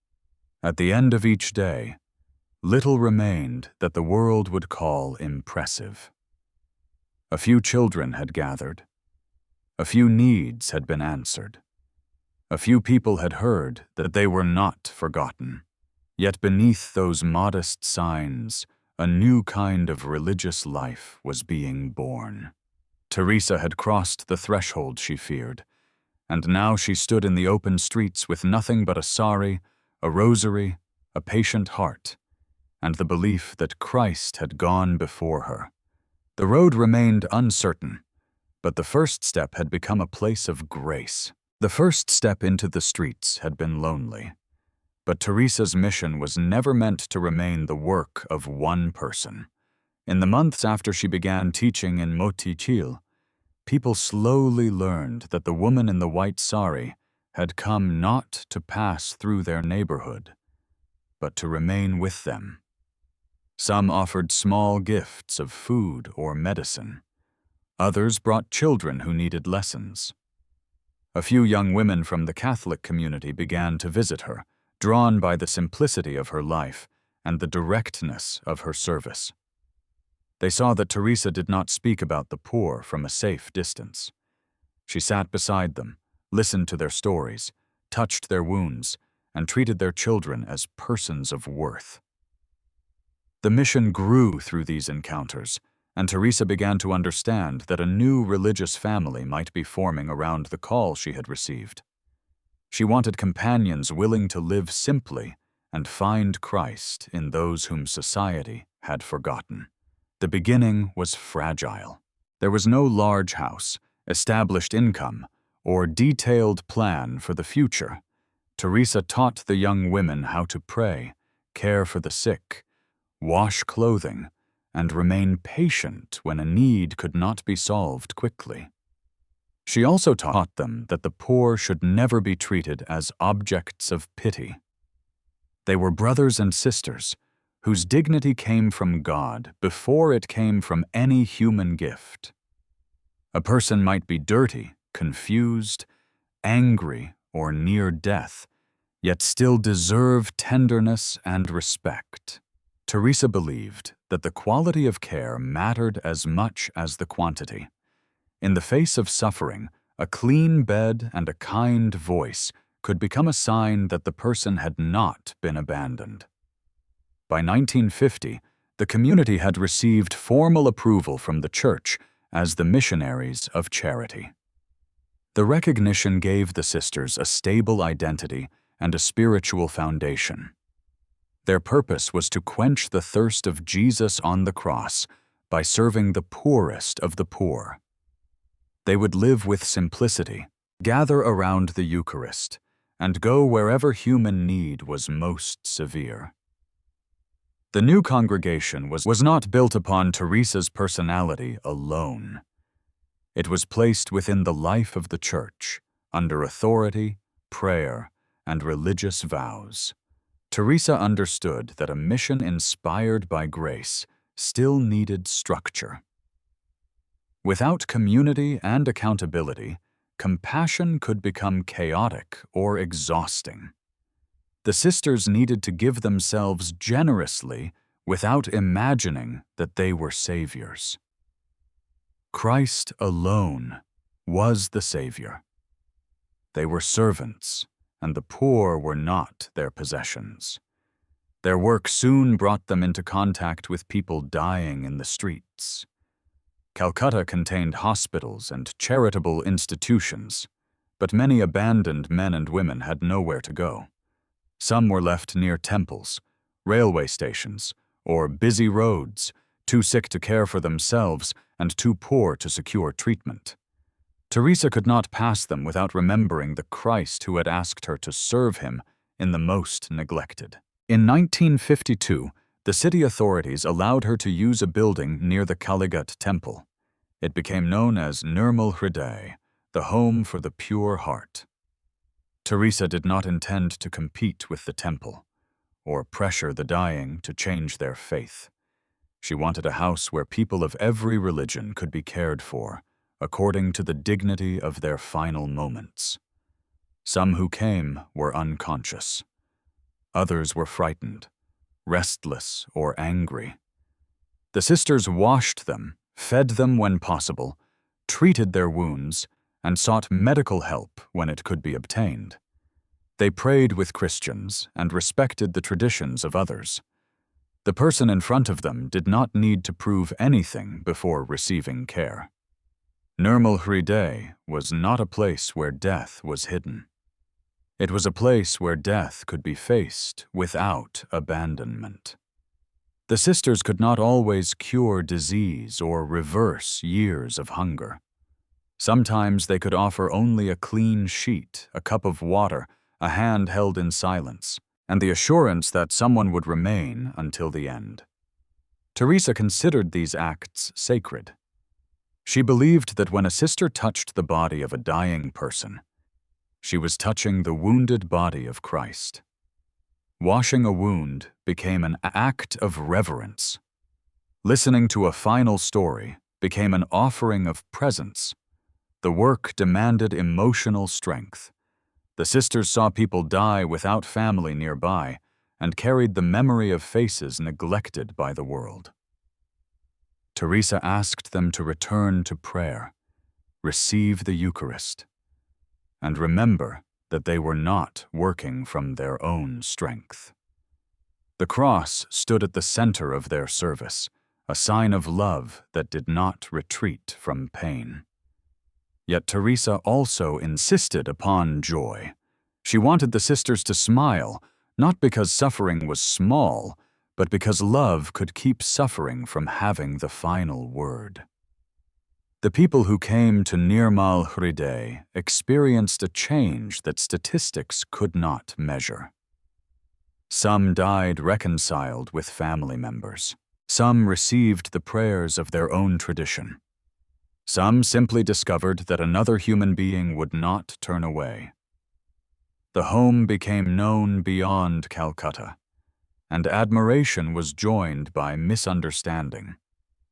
At the end of each day, little remained that the world would call impressive. A few children had gathered. A few needs had been answered. A few people had heard that they were not forgotten. Yet beneath those modest signs, a new kind of religious life was being born. Teresa had crossed the threshold she feared, and now she stood in the open streets with nothing but a sari, a rosary, a patient heart, and the belief that Christ had gone before her. The road remained uncertain, but the first step had become a place of grace. The first step into the streets had been lonely, but Teresa's mission was never meant to remain the work of one person. In the months after she began teaching in Moticil, people slowly learned that the woman in the white sari had come not to pass through their neighborhood, but to remain with them. Some offered small gifts of food or medicine. Others brought children who needed lessons. A few young women from the Catholic community began to visit her, drawn by the simplicity of her life and the directness of her service. They saw that Teresa did not speak about the poor from a safe distance. She sat beside them, listened to their stories, touched their wounds, and treated their children as persons of worth. The mission grew through these encounters, and Teresa began to understand that a new religious family might be forming around the call she had received. She wanted companions willing to live simply and find Christ in those whom society had forgotten. The beginning was fragile. There was no large house, established income, or detailed plan for the future. Teresa taught the young women how to pray, care for the sick, wash clothing, and remain patient when a need could not be solved quickly. She also taught them that the poor should never be treated as objects of pity. They were brothers and sisters whose dignity came from God before it came from any human gift. A person might be dirty, confused, angry, or near death, yet still deserve tenderness and respect. Teresa believed that the quality of care mattered as much as the quantity. In the face of suffering, a clean bed and a kind voice could become a sign that the person had not been abandoned. By 1950, the community had received formal approval from the Church as the missionaries of charity. The recognition gave the sisters a stable identity and a spiritual foundation. Their purpose was to quench the thirst of Jesus on the cross by serving the poorest of the poor. They would live with simplicity, gather around the Eucharist, and go wherever human need was most severe. The new congregation was not built upon Teresa's personality alone. It was placed within the life of the Church, under authority, prayer, and religious vows. Teresa understood that a mission inspired by grace still needed structure. Without community and accountability, compassion could become chaotic or exhausting. The sisters needed to give themselves generously without imagining that they were saviors. Christ alone was the Savior. They were servants, and the poor were not their possessions. Their work soon brought them into contact with people dying in the streets. Calcutta contained hospitals and charitable institutions, but many abandoned men and women had nowhere to go. Some were left near temples, railway stations, or busy roads, too sick to care for themselves and too poor to secure treatment. Teresa could not pass them without remembering the Christ who had asked her to serve him in the most neglected. In 1952, the city authorities allowed her to use a building near the Kaligut temple. It became known as Nirmal Hriday, the home for the pure heart. Teresa did not intend to compete with the temple or pressure the dying to change their faith. She wanted a house where people of every religion could be cared for, according to the dignity of their final moments. Some who came were unconscious. Others were frightened, restless, or angry. The sisters washed them, fed them when possible, treated their wounds, and sought medical help when it could be obtained. They prayed with Christians and respected the traditions of others. The person in front of them did not need to prove anything before receiving care. Nirmal Hriday was not a place where death was hidden. It was a place where death could be faced without abandonment. The sisters could not always cure disease or reverse years of hunger. Sometimes they could offer only a clean sheet, a cup of water, a hand held in silence, and the assurance that someone would remain until the end. Teresa considered these acts sacred. She believed that when a sister touched the body of a dying person, she was touching the wounded body of Christ. Washing a wound became an act of reverence. Listening to a final story became an offering of presence. The work demanded emotional strength. The sisters saw people die without family nearby and carried the memory of faces neglected by the world. Teresa asked them to return to prayer, receive the Eucharist, and remember that they were not working from their own strength. The cross stood at the center of their service, a sign of love that did not retreat from pain. Yet Teresa also insisted upon joy. She wanted the sisters to smile, not because suffering was small, but because love could keep suffering from having the final word. The people who came to Nirmal Hriday experienced a change that statistics could not measure. Some died reconciled with family members. Some received the prayers of their own tradition. Some simply discovered that another human being would not turn away. The home became known beyond Calcutta, and admiration was joined by misunderstanding.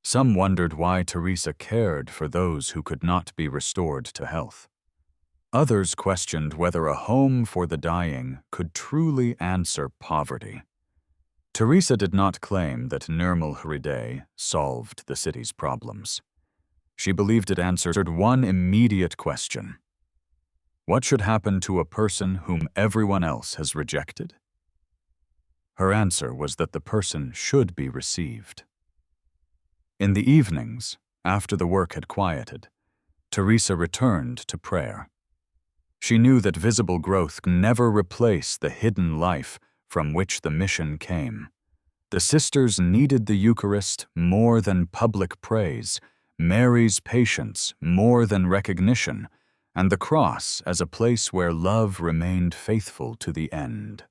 Some wondered why Teresa cared for those who could not be restored to health. Others questioned whether a home for the dying could truly answer poverty. Teresa did not claim that Nirmal Hriday solved the city's problems. She believed it answered one immediate question: what should happen to a person whom everyone else has rejected? Her answer was that the person should be received. In the evenings, after the work had quieted, Teresa returned to prayer. She knew that visible growth can never replace the hidden life from which the mission came. The sisters needed the Eucharist more than public praise, Mary's patience more than recognition, and the cross as a place where love remained faithful to the end.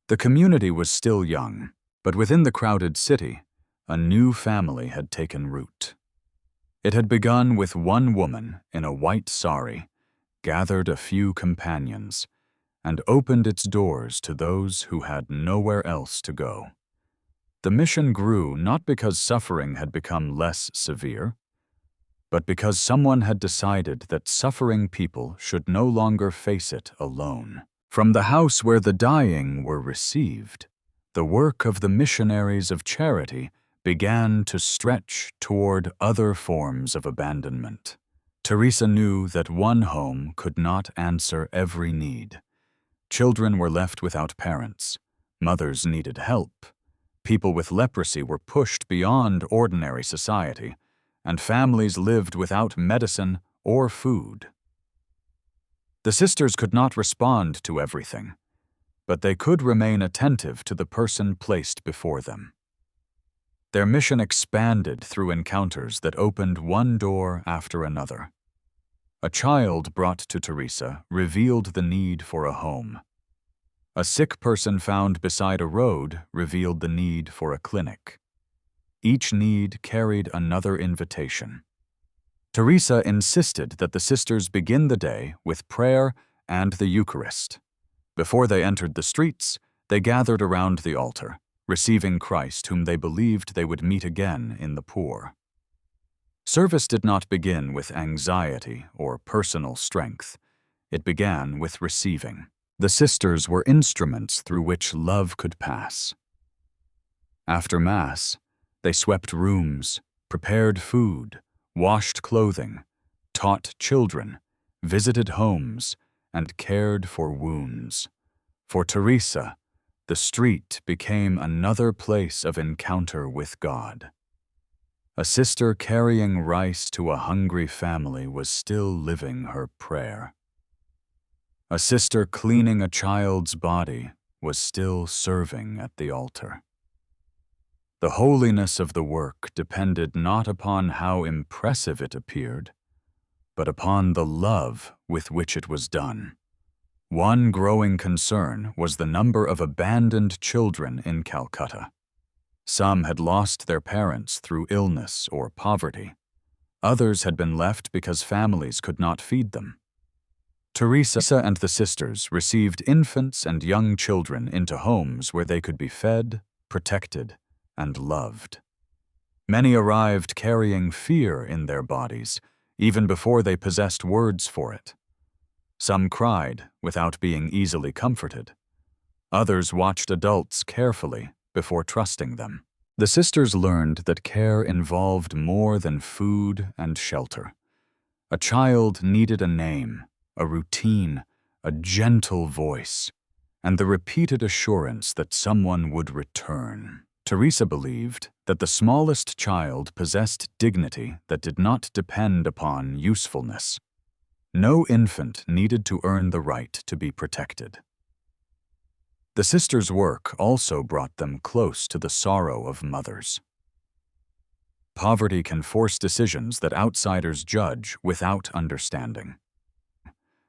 The community was still young, but within the crowded city, a new family had taken root. It had begun with one woman in a white sari, gathered a few companions, and opened its doors to those who had nowhere else to go. The mission grew not because suffering had become less severe, but because someone had decided that suffering people should no longer face it alone. From the house where the dying were received, the work of the missionaries of charity began to stretch toward other forms of abandonment. Teresa knew that one home could not answer every need. Children were left without parents, mothers needed help, people with leprosy were pushed beyond ordinary society, and families lived without medicine or food. The sisters could not respond to everything, but they could remain attentive to the person placed before them. Their mission expanded through encounters that opened one door after another. A child brought to Teresa revealed the need for a home. A sick person found beside a road revealed the need for a clinic. Each need carried another invitation. Teresa insisted that the sisters begin the day with prayer and the Eucharist. Before they entered the streets, they gathered around the altar, receiving Christ whom they believed they would meet again in the poor. Service did not begin with anxiety or personal strength. It began with receiving. The sisters were instruments through which love could pass. After Mass, they swept rooms, prepared food, washed clothing, taught children, visited homes, and cared for wounds. For Teresa, the street became another place of encounter with God. A sister carrying rice to a hungry family was still living her prayer. A sister cleaning a child's body was still serving at the altar. The holiness of the work depended not upon how impressive it appeared, but upon the love with which it was done. One growing concern was the number of abandoned children in Calcutta. Some had lost their parents through illness or poverty. Others had been left because families could not feed them. Teresa and the sisters received infants and young children into homes where they could be fed, protected, and loved. Many arrived carrying fear in their bodies, even before they possessed words for it. Some cried without being easily comforted. Others watched adults carefully before trusting them. The sisters learned that care involved more than food and shelter. A child needed a name, a routine, a gentle voice, and the repeated assurance that someone would return. Teresa believed that the smallest child possessed dignity that did not depend upon usefulness. No infant needed to earn the right to be protected. The sisters' work also brought them close to the sorrow of mothers. Poverty can force decisions that outsiders judge without understanding.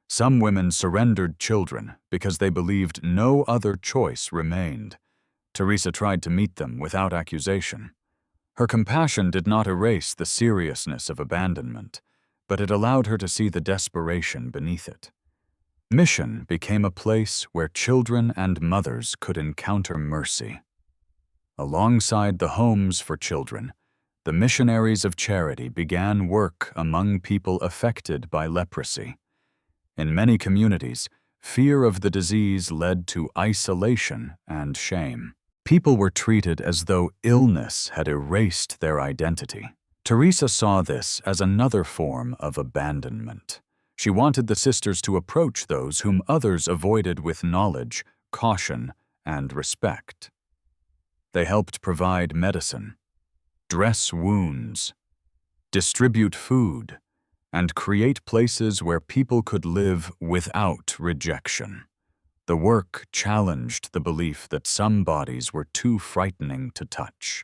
Some women surrendered children because they believed no other choice remained. Teresa tried to meet them without accusation. Her compassion did not erase the seriousness of abandonment, but it allowed her to see the desperation beneath it. Mission became a place where children and mothers could encounter mercy. Alongside the homes for children, the missionaries of charity began work among people affected by leprosy. In many communities, fear of the disease led to isolation and shame. People were treated as though illness had erased their identity. Teresa saw this as another form of abandonment. She wanted the sisters to approach those whom others avoided with knowledge, caution, and respect. They helped provide medicine, dress wounds, distribute food, and create places where people could live without rejection. The work challenged the belief that some bodies were too frightening to touch.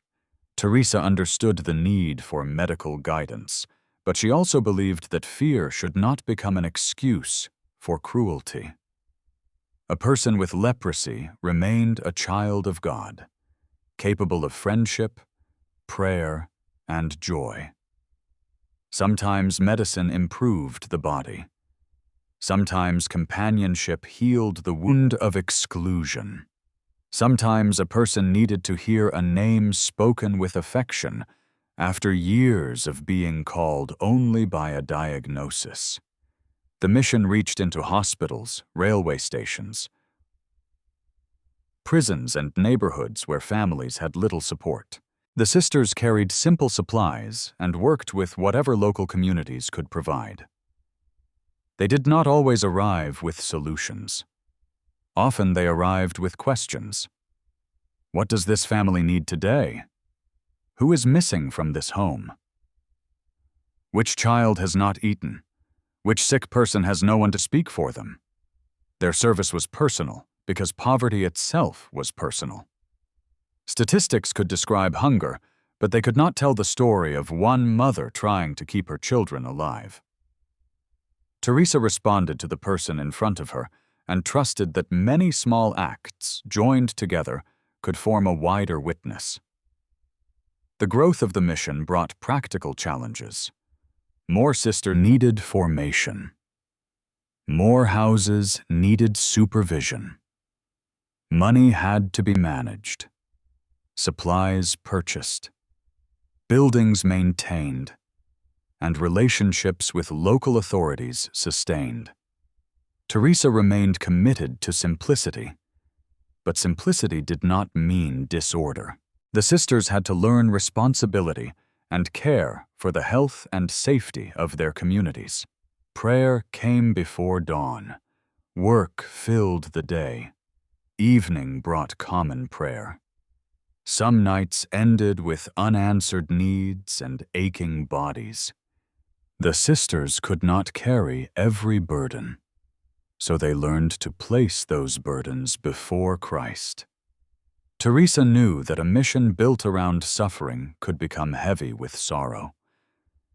Teresa understood the need for medical guidance, but she also believed that fear should not become an excuse for cruelty. A person with leprosy remained a child of God, capable of friendship, prayer, and joy. Sometimes medicine improved the body. Sometimes companionship healed the wound of exclusion. Sometimes a person needed to hear a name spoken with affection after years of being called only by a diagnosis. The mission reached into hospitals, railway stations, prisons, and neighborhoods where families had little support. The sisters carried simple supplies and worked with whatever local communities could provide. They did not always arrive with solutions. Often they arrived with questions. What does this family need today? Who is missing from this home? Which child has not eaten? Which sick person has no one to speak for them? Their service was personal because poverty itself was personal. Statistics could describe hunger, but they could not tell the story of one mother trying to keep her children alive. Teresa responded to the person in front of her and trusted that many small acts, joined together, could form a wider witness. The growth of the mission brought practical challenges. More sisters needed formation. More houses needed supervision. Money had to be managed. Supplies purchased. Buildings maintained. And relationships with local authorities sustained. Teresa remained committed to simplicity. But simplicity did not mean disorder. The sisters had to learn responsibility and care for the health and safety of their communities. Prayer came before dawn. Work filled the day. Evening brought common prayer. Some nights ended with unanswered needs and aching bodies. The sisters could not carry every burden, so they learned to place those burdens before Christ. Teresa knew that a mission built around suffering could become heavy with sorrow.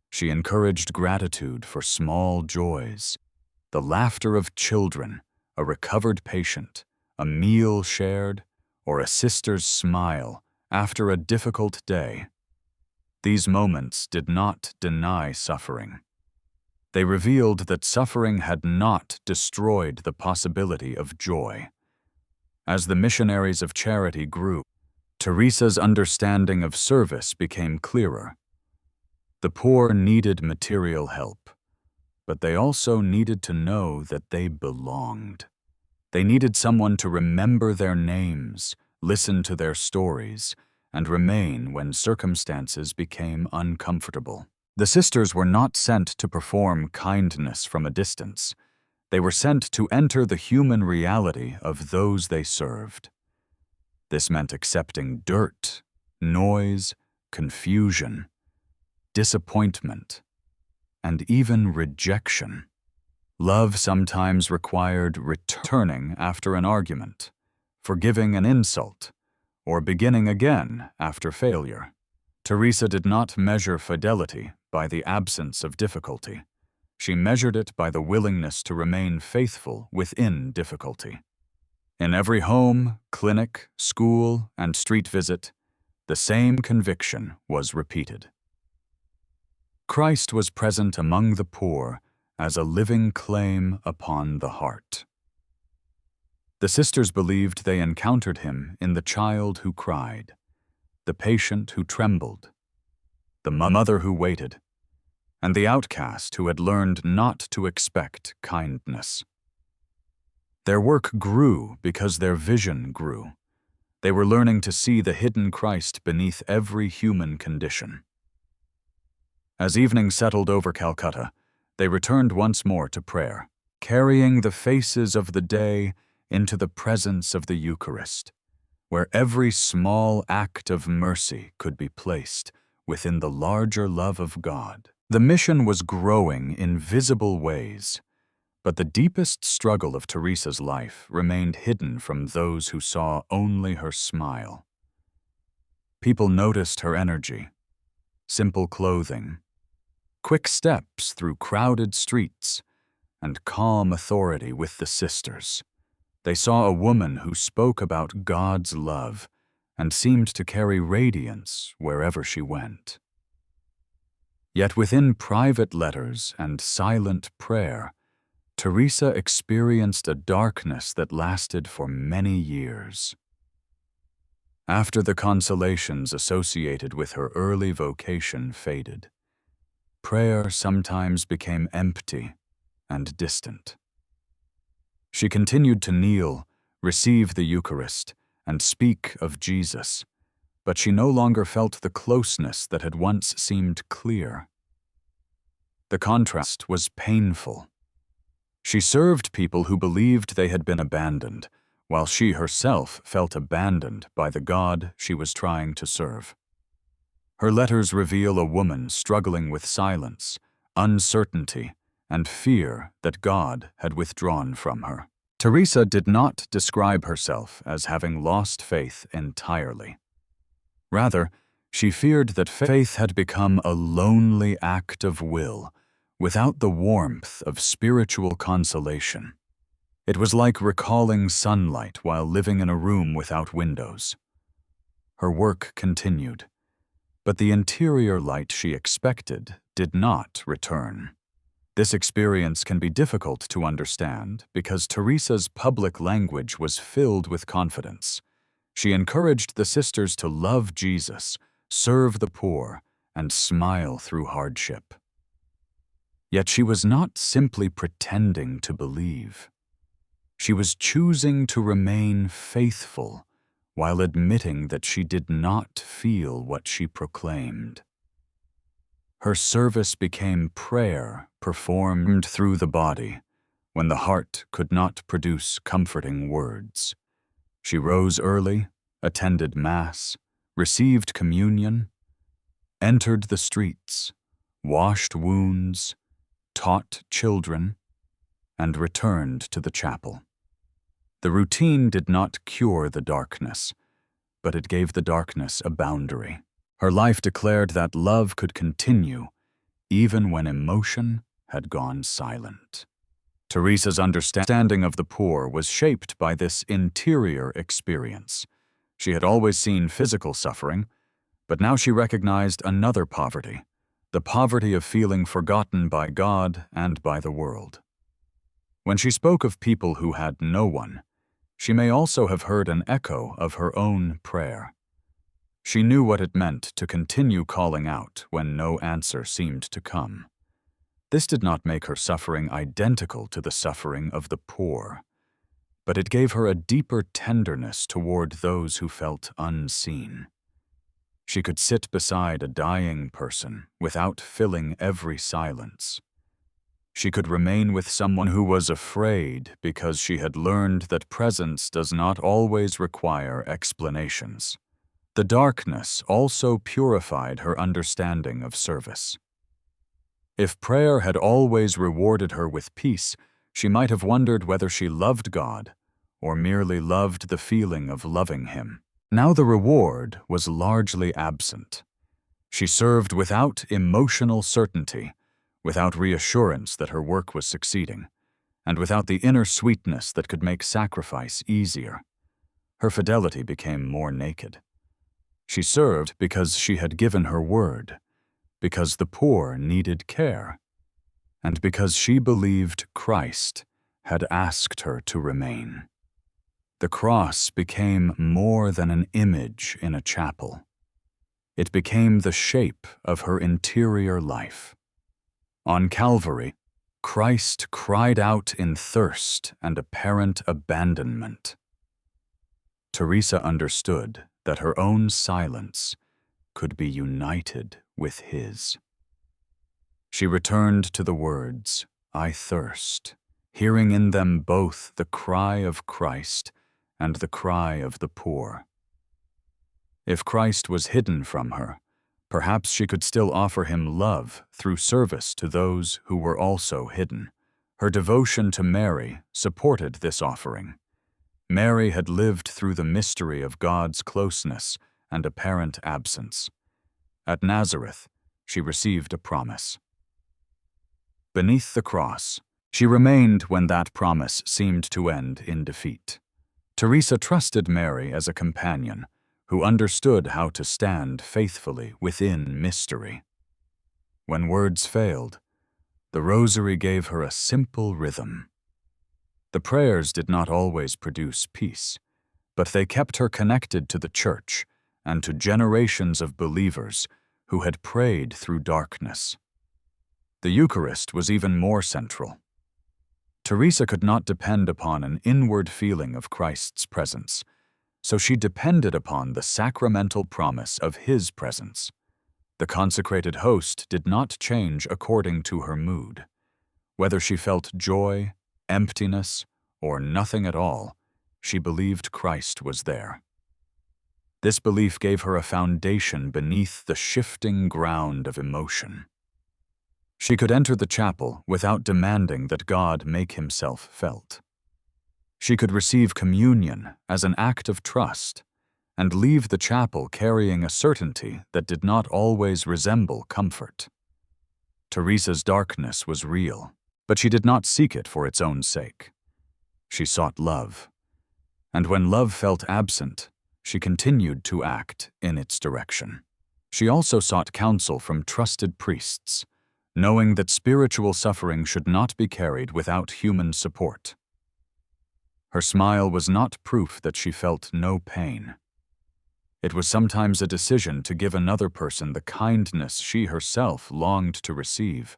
She encouraged gratitude for small joys, the laughter of children, a recovered patient, a meal shared, or a sister's smile after a difficult day. These moments did not deny suffering. They revealed that suffering had not destroyed the possibility of joy. As the missionaries of charity grew, Teresa's understanding of service became clearer. The poor needed material help, but they also needed to know that they belonged. They needed someone to remember their names, listen to their stories, and remain when circumstances became uncomfortable. The sisters were not sent to perform kindness from a distance. They were sent to enter the human reality of those they served. This meant accepting dirt, noise, confusion, disappointment, and even rejection. Love sometimes required returning after an argument, forgiving an insult, or beginning again after failure. Teresa did not measure fidelity by the absence of difficulty. She measured it by the willingness to remain faithful within difficulty. In every home, clinic, school, and street visit, the same conviction was repeated. Christ was present among the poor as a living claim upon the heart. The sisters believed they encountered him in the child who cried, the patient who trembled, the mother who waited, and the outcast who had learned not to expect kindness. Their work grew because their vision grew. They were learning to see the hidden Christ beneath every human condition. As evening settled over Calcutta, they returned once more to prayer, carrying the faces of the day into the presence of the Eucharist, where every small act of mercy could be placed within the larger love of God. The mission was growing in visible ways, but the deepest struggle of Teresa's life remained hidden from those who saw only her smile. People noticed her energy, simple clothing, quick steps through crowded streets, and calm authority with the sisters. They saw a woman who spoke about God's love and seemed to carry radiance wherever she went. Yet within private letters and silent prayer, Teresa experienced a darkness that lasted for many years. After the consolations associated with her early vocation faded, prayer sometimes became empty and distant. She continued to kneel, receive the Eucharist, and speak of Jesus, but she no longer felt the closeness that had once seemed clear. The contrast was painful. She served people who believed they had been abandoned, while she herself felt abandoned by the God she was trying to serve. Her letters reveal a woman struggling with silence, uncertainty, and fear that God had withdrawn from her. Teresa did not describe herself as having lost faith entirely. Rather, she feared that faith had become a lonely act of will, without the warmth of spiritual consolation. It was like recalling sunlight while living in a room without windows. Her work continued, but the interior light she expected did not return. This experience can be difficult to understand because Teresa's public language was filled with confidence. She encouraged the sisters to love Jesus, serve the poor, and smile through hardship. Yet she was not simply pretending to believe. She was choosing to remain faithful while admitting that she did not feel what she proclaimed. Her service became prayer performed through the body when the heart could not produce comforting words. She rose early, attended Mass, received communion, entered the streets, washed wounds, taught children, and returned to the chapel. The routine did not cure the darkness, but it gave the darkness a boundary. Her life declared that love could continue even when emotion had gone silent. Teresa's understanding of the poor was shaped by this interior experience. She had always seen physical suffering, but now she recognized another poverty, the poverty of feeling forgotten by God and by the world. When she spoke of people who had no one, she may also have heard an echo of her own prayer. She knew what it meant to continue calling out when no answer seemed to come. This did not make her suffering identical to the suffering of the poor, but it gave her a deeper tenderness toward those who felt unseen. She could sit beside a dying person without filling every silence. She could remain with someone who was afraid because she had learned that presence does not always require explanations. The darkness also purified her understanding of service. If prayer had always rewarded her with peace, she might have wondered whether she loved God or merely loved the feeling of loving Him. Now the reward was largely absent. She served without emotional certainty, without reassurance that her work was succeeding, and without the inner sweetness that could make sacrifice easier. Her fidelity became more naked. She served because she had given her word, because the poor needed care, and because she believed Christ had asked her to remain. The cross became more than an image in a chapel. It became the shape of her interior life. On Calvary, Christ cried out in thirst and apparent abandonment. Teresa understood that her own silence could be united with his. She returned to the words, "I thirst," hearing in them both the cry of Christ and the cry of the poor. If Christ was hidden from her, perhaps she could still offer him love through service to those who were also hidden. Her devotion to Mary supported this offering. Mary had lived through the mystery of God's closeness and apparent absence. At Nazareth, she received a promise. Beneath the cross, she remained when that promise seemed to end in defeat. Teresa trusted Mary as a companion who understood how to stand faithfully within mystery. When words failed, the rosary gave her a simple rhythm. The prayers did not always produce peace, but they kept her connected to the Church and to generations of believers who had prayed through darkness. The Eucharist was even more central. Teresa could not depend upon an inward feeling of Christ's presence, so she depended upon the sacramental promise of his presence. The consecrated host did not change according to her mood. Whether she felt joy, emptiness, or nothing at all, she believed Christ was there. This belief gave her a foundation beneath the shifting ground of emotion. She could enter the chapel without demanding that God make himself felt. She could receive communion as an act of trust and leave the chapel carrying a certainty that did not always resemble comfort. Teresa's darkness was real, but she did not seek it for its own sake. She sought love, and when love felt absent, she continued to act in its direction. She also sought counsel from trusted priests, knowing that spiritual suffering should not be carried without human support. Her smile was not proof that she felt no pain. It was sometimes a decision to give another person the kindness she herself longed to receive.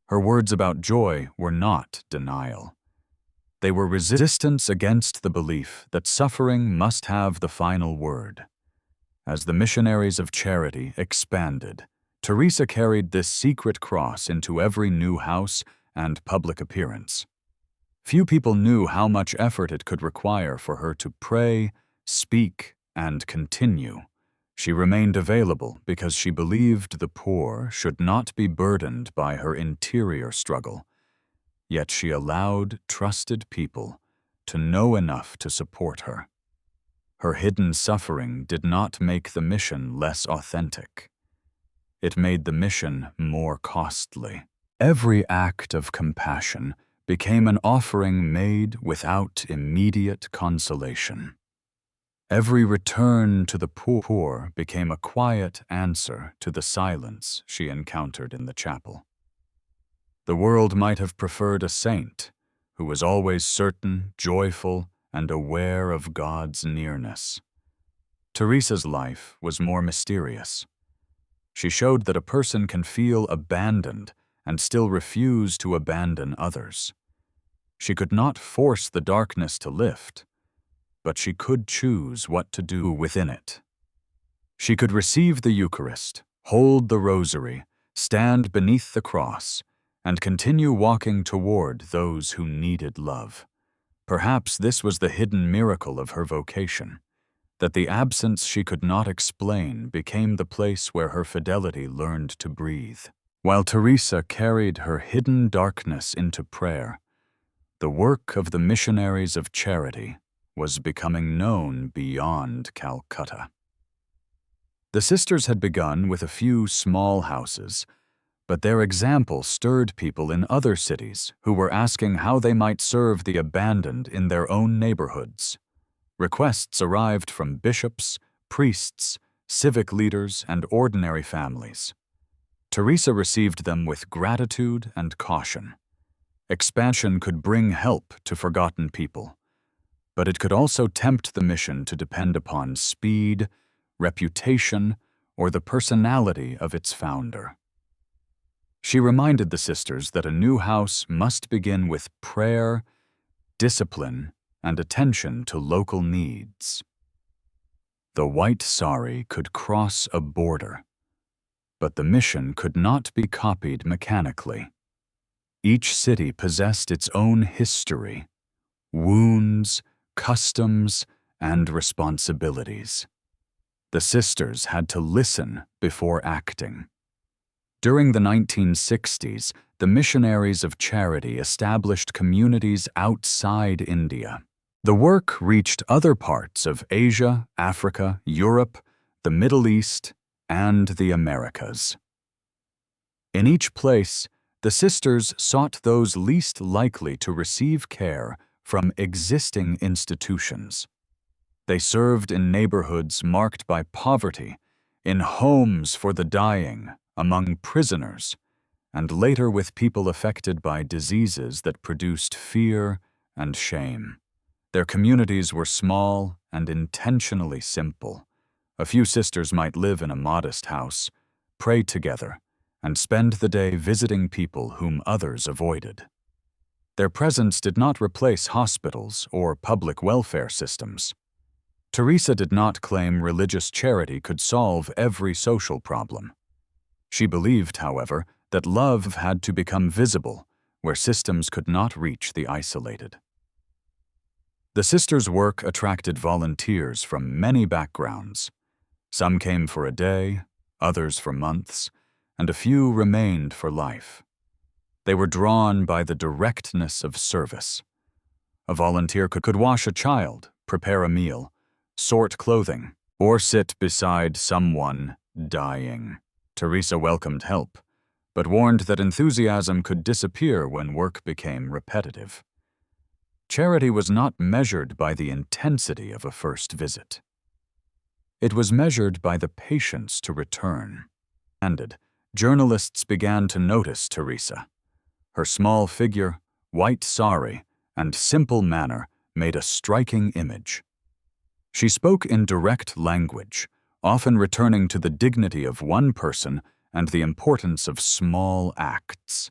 Her words about joy were not denial. They were resistance against the belief that suffering must have the final word. As the missionaries of charity expanded, Teresa carried this secret cross into every new house and public appearance. Few people knew how much effort it could require for her to pray, speak, and continue. She remained available because she believed the poor should not be burdened by her interior struggle. Yet she allowed trusted people to know enough to support her. Her hidden suffering did not make the mission less authentic. It made the mission more costly. Every act of compassion became an offering made without immediate consolation. Every return to the poor became a quiet answer to the silence she encountered in the chapel. The world might have preferred a saint who was always certain, joyful, and aware of God's nearness. Teresa's life was more mysterious. She showed that a person can feel abandoned and still refuse to abandon others. She could not force the darkness to lift, but she could choose what to do within it. She could receive the Eucharist, hold the rosary, stand beneath the cross, and continue walking toward those who needed love. Perhaps this was the hidden miracle of her vocation, that the absence she could not explain became the place where her fidelity learned to breathe. While Teresa carried her hidden darkness into prayer, the work of the missionaries of charity was becoming known beyond Calcutta. The sisters had begun with a few small houses, but their example stirred people in other cities who were asking how they might serve the abandoned in their own neighborhoods. Requests arrived from bishops, priests, civic leaders, and ordinary families. Teresa received them with gratitude and caution. Expansion could bring help to forgotten people, but it could also tempt the mission to depend upon speed, reputation, or the personality of its founder. She reminded the sisters that a new house must begin with prayer, discipline, and attention to local needs. The white sari could cross a border, but the mission could not be copied mechanically. Each city possessed its own history, wounds, customs, and responsibilities. The sisters had to listen before acting. During the 1960s, the missionaries of charity established communities outside India. The work reached other parts of Asia, Africa, Europe, the Middle East, and the Americas. In each place, the sisters sought those least likely to receive care from existing institutions. They served in neighborhoods marked by poverty, in homes for the dying, among prisoners, and later with people affected by diseases that produced fear and shame. Their communities were small and intentionally simple. A few sisters might live in a modest house, pray together, and spend the day visiting people whom others avoided. Their presence did not replace hospitals or public welfare systems. Teresa did not claim religious charity could solve every social problem. She believed, however, that love had to become visible where systems could not reach the isolated. The sisters' work attracted volunteers from many backgrounds. Some came for a day, others for months, and a few remained for life. They were drawn by the directness of service. A volunteer could wash a child, prepare a meal, sort clothing, or sit beside someone dying. Teresa welcomed help, but warned that enthusiasm could disappear when work became repetitive. Charity was not measured by the intensity of a first visit. It was measured by the patience to return. Journalists began to notice Teresa. Her small figure, white sari, and simple manner made a striking image. She spoke in direct language, often returning to the dignity of one person and the importance of small acts.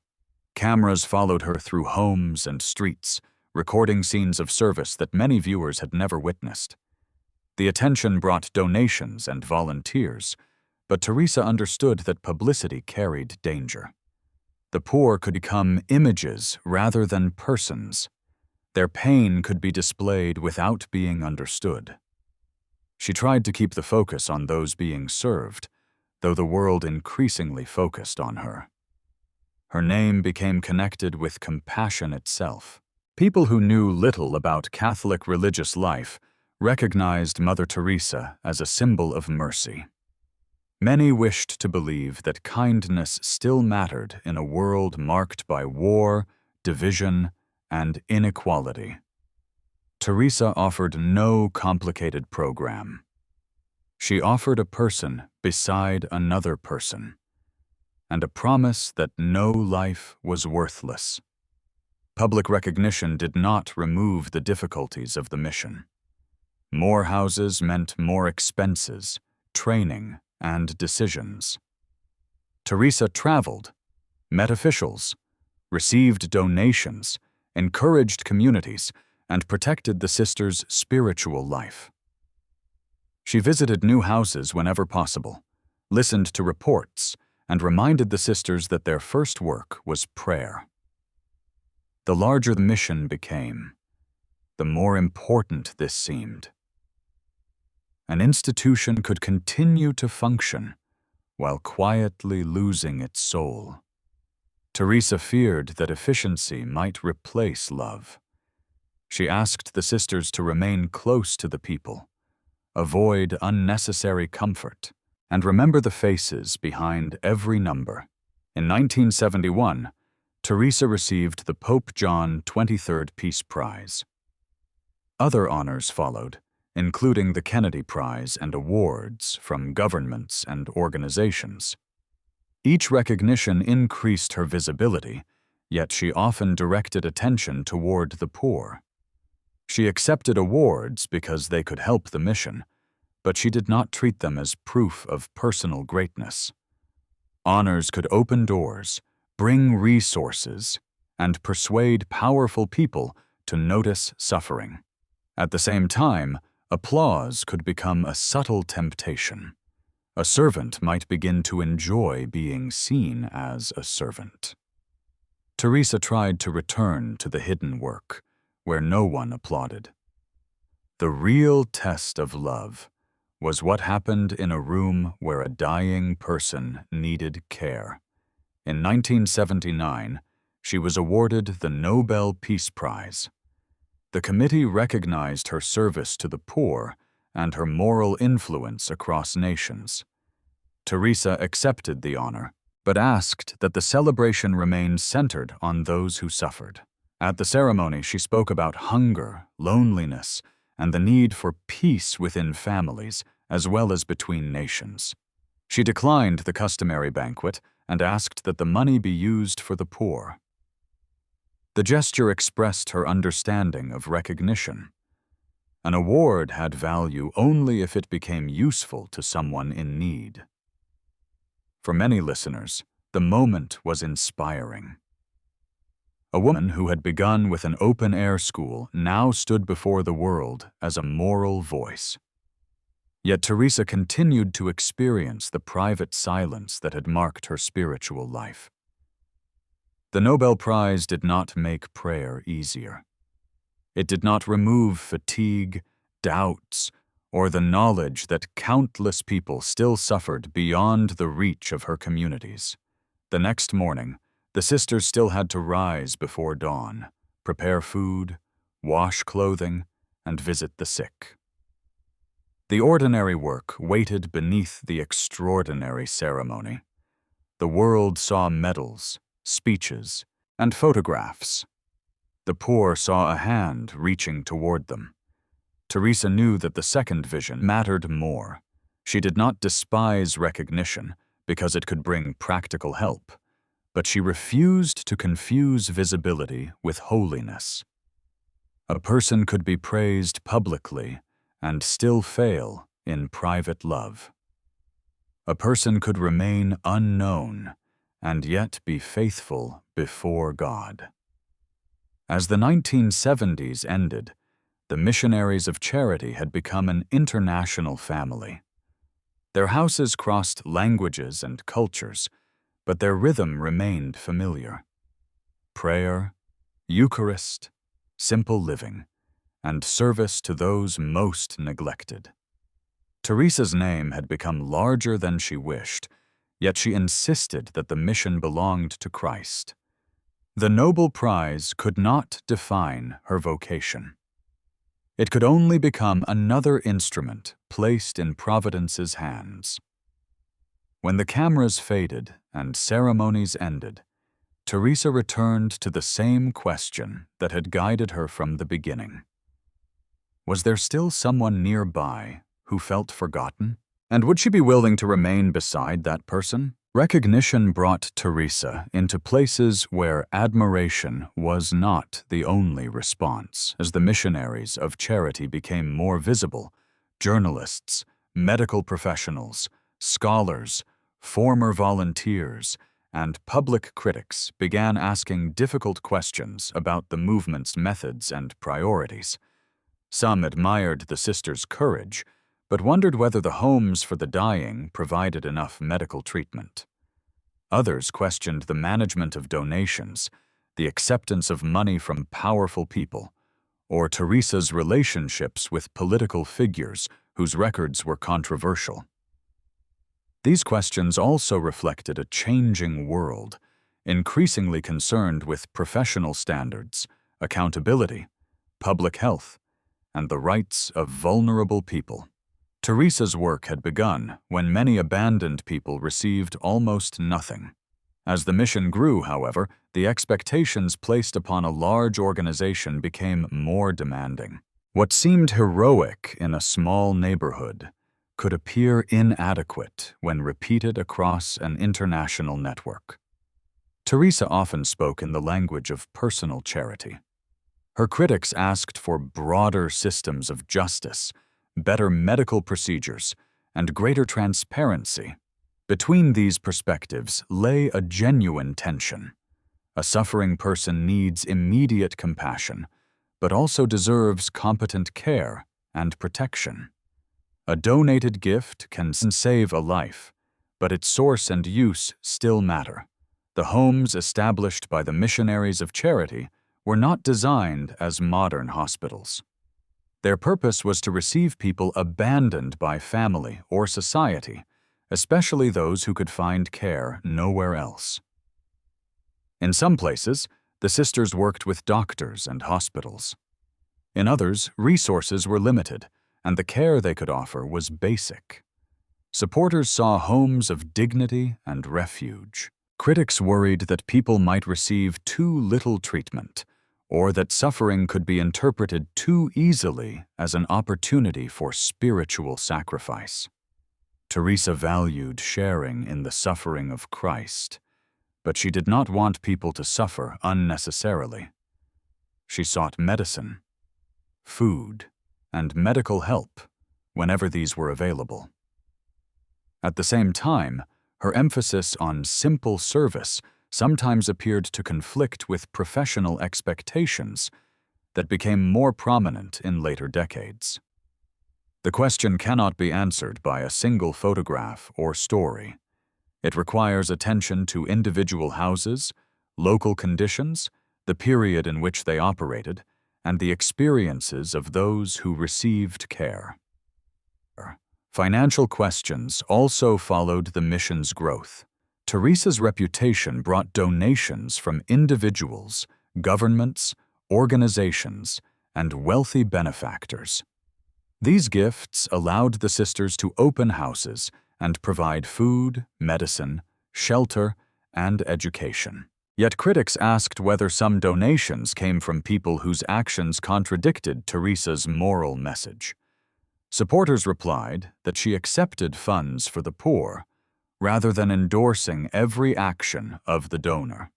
Cameras followed her through homes and streets, recording scenes of service that many viewers had never witnessed. The attention brought donations and volunteers, but Teresa understood that publicity carried danger. The poor could become images rather than persons. Their pain could be displayed without being understood. She tried to keep the focus on those being served, though the world increasingly focused on her. Her name became connected with compassion itself. People who knew little about Catholic religious life recognized Mother Teresa as a symbol of mercy. Many wished to believe that kindness still mattered in a world marked by war, division, and inequality. Teresa offered no complicated program. She offered a person beside another person, and a promise that no life was worthless. Public recognition did not remove the difficulties of the mission. More houses meant more expenses, training, and decisions. Teresa traveled, met officials, received donations, encouraged communities, and protected the sisters' spiritual life. She visited new houses whenever possible, listened to reports, and reminded the sisters that their first work was prayer. The larger the mission became, the more important this seemed. An institution could continue to function while quietly losing its soul. Teresa feared that efficiency might replace love. She asked the sisters to remain close to the people, avoid unnecessary comfort, and remember the faces behind every number. In 1971, Teresa received the Pope John XXIII Peace Prize. Other honors followed, including the Kennedy Prize and awards from governments and organizations. Each recognition increased her visibility, yet she often directed attention toward the poor. She accepted awards because they could help the mission, but she did not treat them as proof of personal greatness. Honors could open doors, bring resources, and persuade powerful people to notice suffering. At the same time, applause could become a subtle temptation. A servant might begin to enjoy being seen as a servant. Teresa tried to return to the hidden work, where no one applauded. The real test of love was what happened in a room where a dying person needed care. In 1979, she was awarded the Nobel Peace Prize. The committee recognized her service to the poor and her moral influence across nations. Teresa accepted the honor, but asked that the celebration remain centered on those who suffered. At the ceremony, she spoke about hunger, loneliness, and the need for peace within families as well as between nations. She declined the customary banquet and asked that the money be used for the poor. The gesture expressed her understanding of recognition. An award had value only if it became useful to someone in need. For many listeners, the moment was inspiring. A woman who had begun with an open-air school now stood before the world as a moral voice. Yet Teresa continued to experience the private silence that had marked her spiritual life. The Nobel Prize did not make prayer easier. It did not remove fatigue, doubts, or the knowledge that countless people still suffered beyond the reach of her communities. The next morning, the sisters still had to rise before dawn, prepare food, wash clothing, and visit the sick. The ordinary work waited beneath the extraordinary ceremony. The world saw medals, speeches, and photographs. The poor saw a hand reaching toward them. Teresa knew that the second vision mattered more. She did not despise recognition because it could bring practical help, but she refused to confuse visibility with holiness. A person could be praised publicly and still fail in private love. A person could remain unknown and yet be faithful before God. As the 1970s ended, the missionaries of charity had become an international family. Their houses crossed languages and cultures, but their rhythm remained familiar. Prayer, Eucharist, simple living, and service to those most neglected. Teresa's name had become larger than she wished, yet she insisted that the mission belonged to Christ. The Nobel Prize could not define her vocation. It could only become another instrument placed in Providence's hands. When the cameras faded and ceremonies ended, Teresa returned to the same question that had guided her from the beginning. Was there still someone nearby who felt forgotten? And would she be willing to remain beside that person? Recognition brought Teresa into places where admiration was not the only response. As the missionaries of charity became more visible, journalists, medical professionals, scholars, former volunteers, and public critics began asking difficult questions about the movement's methods and priorities. Some admired the sisters' courage, but wondered whether the homes for the dying provided enough medical treatment. Others questioned the management of donations, the acceptance of money from powerful people, or Teresa's relationships with political figures whose records were controversial. These questions also reflected a changing world, increasingly concerned with professional standards, accountability, public health, and the rights of vulnerable people. Teresa's work had begun when many abandoned people received almost nothing. As the mission grew, however, the expectations placed upon a large organization became more demanding. What seemed heroic in a small neighborhood could appear inadequate when repeated across an international network. Teresa often spoke in the language of personal charity. Her critics asked for broader systems of justice, better medical procedures, and greater transparency. Between these perspectives lay a genuine tension. A suffering person needs immediate compassion, but also deserves competent care and protection. A donated gift can save a life, but its source and use still matter. The homes established by the missionaries of charity were not designed as modern hospitals. Their purpose was to receive people abandoned by family or society, especially those who could find care nowhere else. In some places, the sisters worked with doctors and hospitals. In others, resources were limited, and the care they could offer was basic. Supporters saw homes of dignity and refuge. Critics worried that people might receive too little treatment, or that suffering could be interpreted too easily as an opportunity for spiritual sacrifice. Teresa valued sharing in the suffering of Christ, but she did not want people to suffer unnecessarily. She sought medicine, food, and medical help whenever these were available. At the same time, her emphasis on simple service sometimes appeared to conflict with professional expectations that became more prominent in later decades. The question cannot be answered by a single photograph or story. It requires attention to individual houses, local conditions, the period in which they operated, and the experiences of those who received care. Financial questions also followed the mission's growth. Teresa's reputation brought donations from individuals, governments, organizations, and wealthy benefactors. These gifts allowed the sisters to open houses and provide food, medicine, shelter, and education. Yet critics asked whether some donations came from people whose actions contradicted Teresa's moral message. Supporters replied that she accepted funds for the poor, rather than endorsing every action of the donor.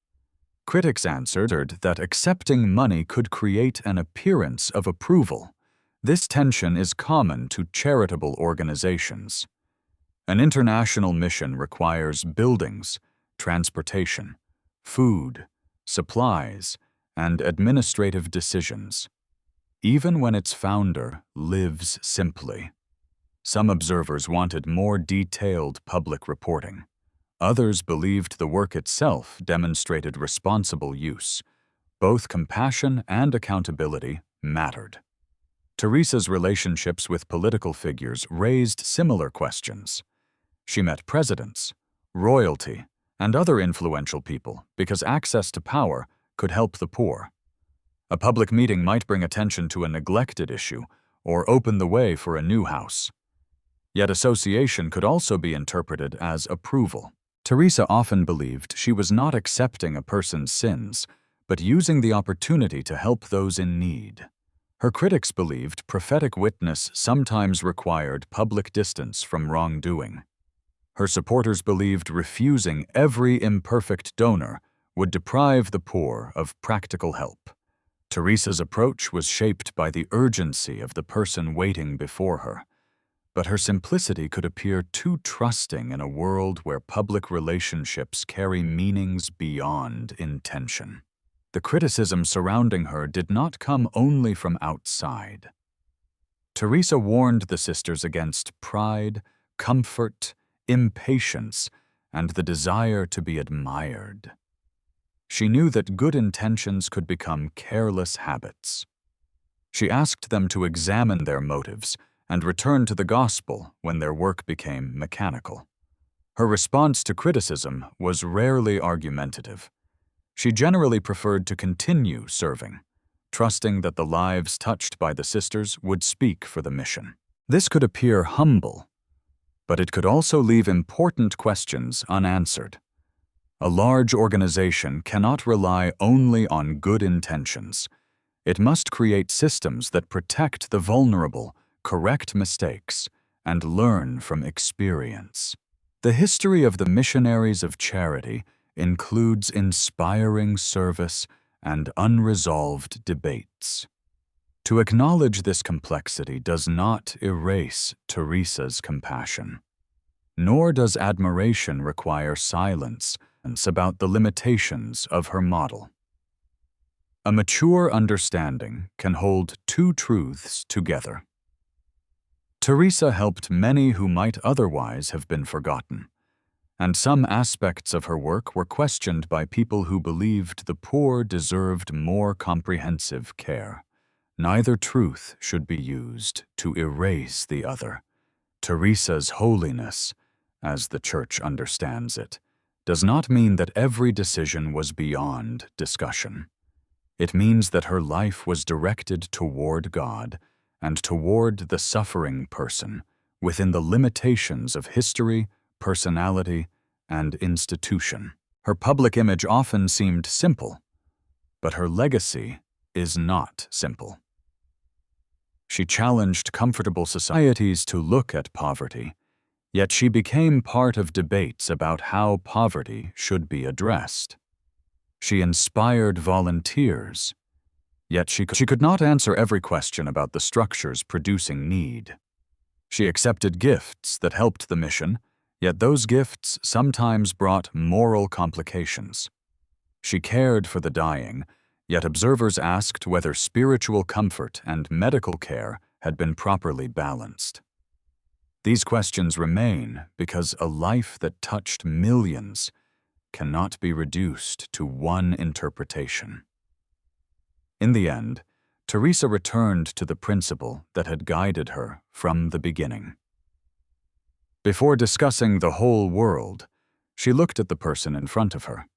Critics answered that accepting money could create an appearance of approval. This tension is common to charitable organizations. An international mission requires buildings, transportation, food, supplies, and administrative decisions, even when its founder lives simply. Some observers wanted more detailed public reporting. Others believed the work itself demonstrated responsible use. Both compassion and accountability mattered. Teresa's relationships with political figures raised similar questions. She met presidents, royalty, and other influential people because access to power could help the poor. A public meeting might bring attention to a neglected issue or open the way for a new house. Yet association could also be interpreted as approval. Teresa often believed she was not accepting a person's sins, but using the opportunity to help those in need. Her critics believed prophetic witness sometimes required public distance from wrongdoing. Her supporters believed refusing every imperfect donor would deprive the poor of practical help. Teresa's approach was shaped by the urgency of the person waiting before her, but her simplicity could appear too trusting in a world where public relationships carry meanings beyond intention. The criticism surrounding her did not come only from outside. Teresa warned the sisters against pride, comfort, impatience, and the desire to be admired. She knew that good intentions could become careless habits. She asked them to examine their motives and return to the gospel when their work became mechanical. Her response to criticism was rarely argumentative. She generally preferred to continue serving, trusting that the lives touched by the sisters would speak for the mission. This could appear humble, but it could also leave important questions unanswered. A large organization cannot rely only on good intentions. It must create systems that protect the vulnerable, correct mistakes, and learn from experience. The history of the missionaries of charity includes inspiring service and unresolved debates. To acknowledge this complexity does not erase Teresa's compassion, nor does admiration require silence about the limitations of her model. A mature understanding can hold two truths together. Teresa helped many who might otherwise have been forgotten, and some aspects of her work were questioned by people who believed the poor deserved more comprehensive care. Neither truth should be used to erase the other. Teresa's holiness, as the Church understands it, does not mean that every decision was beyond discussion. It means that her life was directed toward God and toward the suffering person within the limitations of history, personality, and institution. Her public image often seemed simple, but her legacy is not simple. She challenged comfortable societies to look at poverty, yet she became part of debates about how poverty should be addressed. She inspired volunteers, yet she could not answer every question about the structures producing need. She accepted gifts that helped the mission, yet those gifts sometimes brought moral complications. She cared for the dying, yet observers asked whether spiritual comfort and medical care had been properly balanced. These questions remain because a life that touched millions cannot be reduced to one interpretation. In the end, Teresa returned to the principle that had guided her from the beginning. Before discussing the whole world, she looked at the person in front of her.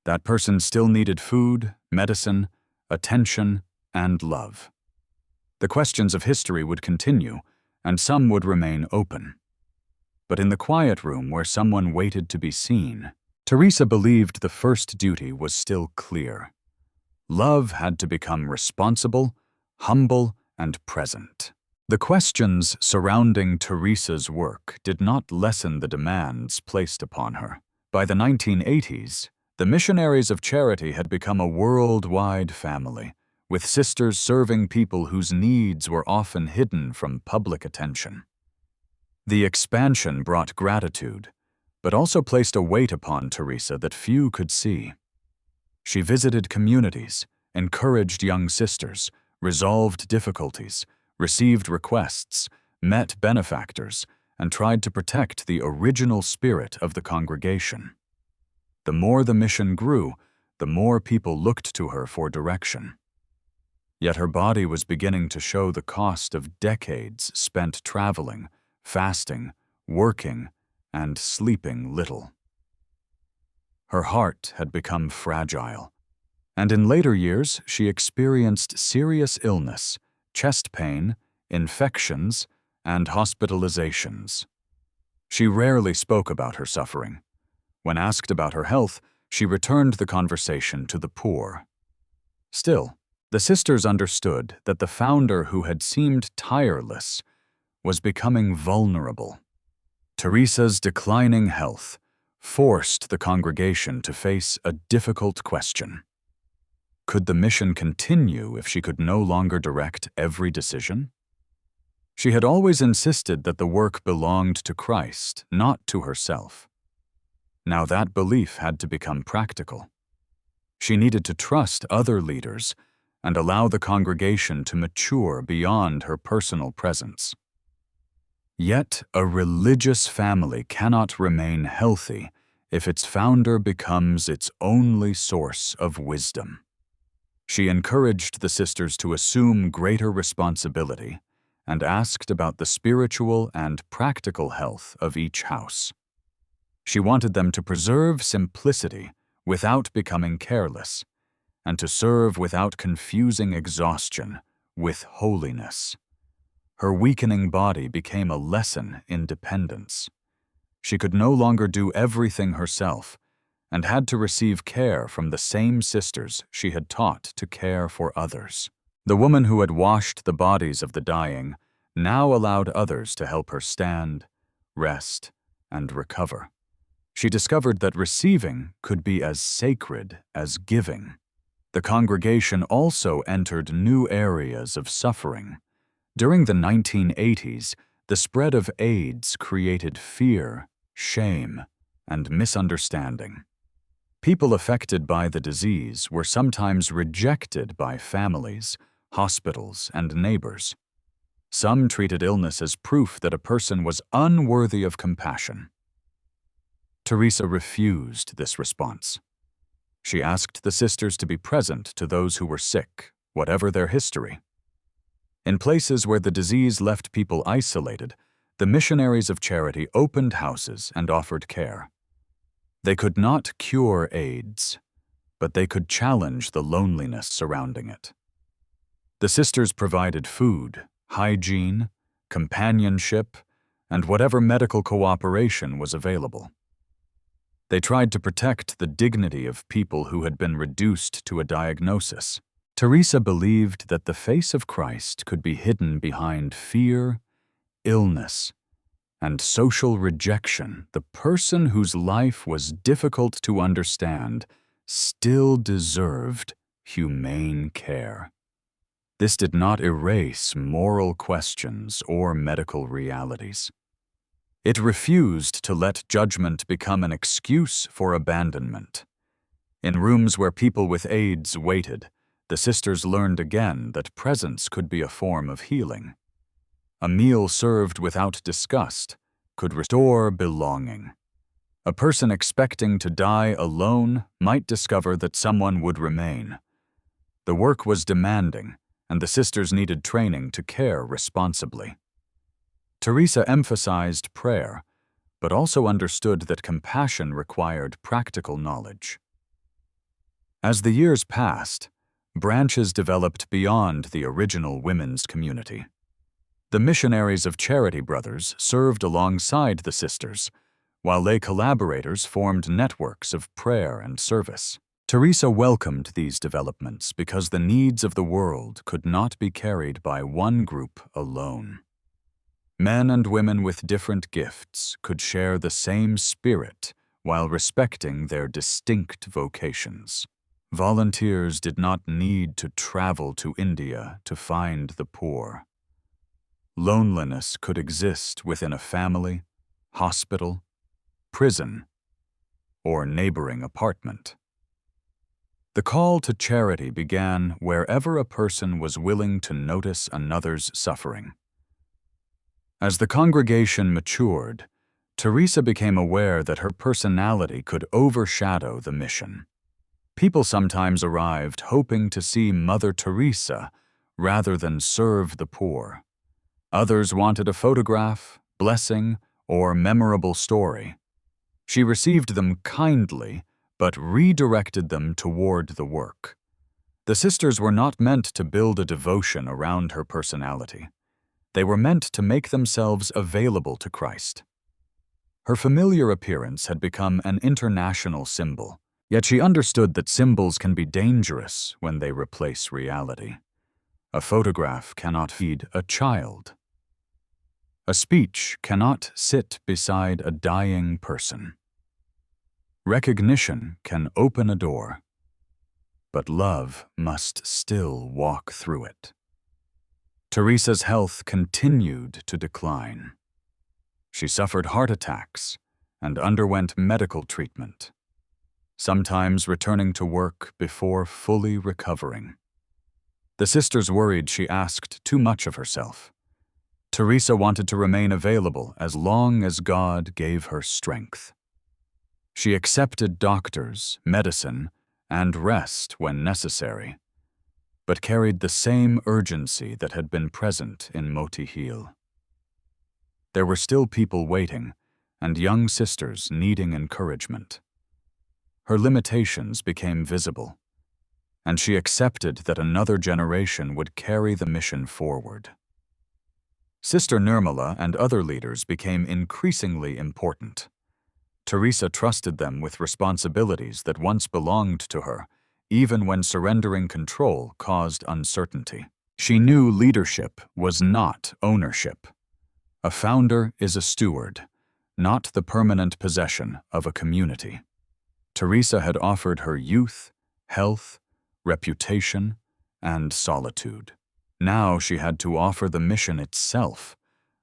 That person still needed food, medicine, attention, and love. The questions of history would continue, and some would remain open. But in the quiet room where someone waited to be seen, Teresa believed the first duty was still clear. Love had to become responsible, humble, and present. The questions surrounding Teresa's work did not lessen the demands placed upon her. By the 1980s, the missionaries of charity had become a worldwide family, with sisters serving people whose needs were often hidden from public attention. The expansion brought gratitude, but also placed a weight upon Teresa that few could see. She visited communities, encouraged young sisters, resolved difficulties, received requests, met benefactors, and tried to protect the original spirit of the congregation. The more the mission grew, the more people looked to her for direction. Yet her body was beginning to show the cost of decades spent traveling, fasting, working, and sleeping little. Her heart had become fragile, and in later years she experienced serious illness, chest pain, infections, and hospitalizations. She rarely spoke about her suffering. When asked about her health, she returned the conversation to the poor. Still, the sisters understood that the founder who had seemed tireless was becoming vulnerable. Teresa's declining health forced the congregation to face a difficult question. Could the mission continue if she could no longer direct every decision? She had always insisted that the work belonged to Christ, not to herself. Now that belief had to become practical. She needed to trust other leaders and allow the congregation to mature beyond her personal presence. Yet a religious family cannot remain healthy if its founder becomes its only source of wisdom. She encouraged the sisters to assume greater responsibility and asked about the spiritual and practical health of each house. She wanted them to preserve simplicity without becoming careless, and to serve without confusing exhaustion with holiness. Her weakening body became a lesson in dependence. She could no longer do everything herself and had to receive care from the same sisters she had taught to care for others. The woman who had washed the bodies of the dying now allowed others to help her stand, rest, and recover. She discovered that receiving could be as sacred as giving. The congregation also entered new areas of suffering. During the 1980s, the spread of AIDS created fear, shame, and misunderstanding. People affected by the disease were sometimes rejected by families, hospitals, and neighbors. Some treated illness as proof that a person was unworthy of compassion. Teresa refused this response. She asked the sisters to be present to those who were sick, whatever their history. In places where the disease left people isolated, the missionaries of charity opened houses and offered care. They could not cure AIDS, but they could challenge the loneliness surrounding it. The sisters provided food, hygiene, companionship, and whatever medical cooperation was available. They tried to protect the dignity of people who had been reduced to a diagnosis. Teresa believed that the face of Christ could be hidden behind fear, illness, and social rejection. The person whose life was difficult to understand still deserved humane care. This did not erase moral questions or medical realities. It refused to let judgment become an excuse for abandonment. In rooms where people with AIDS waited, the sisters learned again that presence could be a form of healing. A meal served without disgust could restore belonging. A person expecting to die alone might discover that someone would remain. The work was demanding, and the sisters needed training to care responsibly. Teresa emphasized prayer, but also understood that compassion required practical knowledge. As the years passed, branches developed beyond the original women's community. The missionaries of Charity Brothers served alongside the sisters, while lay collaborators formed networks of prayer and service. Teresa welcomed these developments because the needs of the world could not be carried by one group alone. Men and women with different gifts could share the same spirit while respecting their distinct vocations. Volunteers did not need to travel to India to find the poor. Loneliness could exist within a family, hospital, prison, or neighboring apartment. The call to charity began wherever a person was willing to notice another's suffering. As the congregation matured, Teresa became aware that her personality could overshadow the mission. People sometimes arrived hoping to see Mother Teresa rather than serve the poor. Others wanted a photograph, blessing, or memorable story. She received them kindly, but redirected them toward the work. The sisters were not meant to build a devotion around her personality. They were meant to make themselves available to Christ. Her familiar appearance had become an international symbol, yet she understood that symbols can be dangerous when they replace reality. A photograph cannot feed a child. A speech cannot sit beside a dying person. Recognition can open a door, but love must still walk through it. Teresa's health continued to decline. She suffered heart attacks and underwent medical treatment, sometimes returning to work before fully recovering. The sisters worried she asked too much of herself. Teresa wanted to remain available as long as God gave her strength. She accepted doctors, medicine, and rest when necessary, but carried the same urgency that had been present in Moti Hill. There were still people waiting, and young sisters needing encouragement. Her limitations became visible, and she accepted that another generation would carry the mission forward. Sister Nirmala and other leaders became increasingly important. Teresa trusted them with responsibilities that once belonged to her, even when surrendering control caused uncertainty. She knew leadership was not ownership. A founder is a steward, not the permanent possession of a community. Teresa had offered her youth, health, reputation, and solitude. Now she had to offer the mission itself,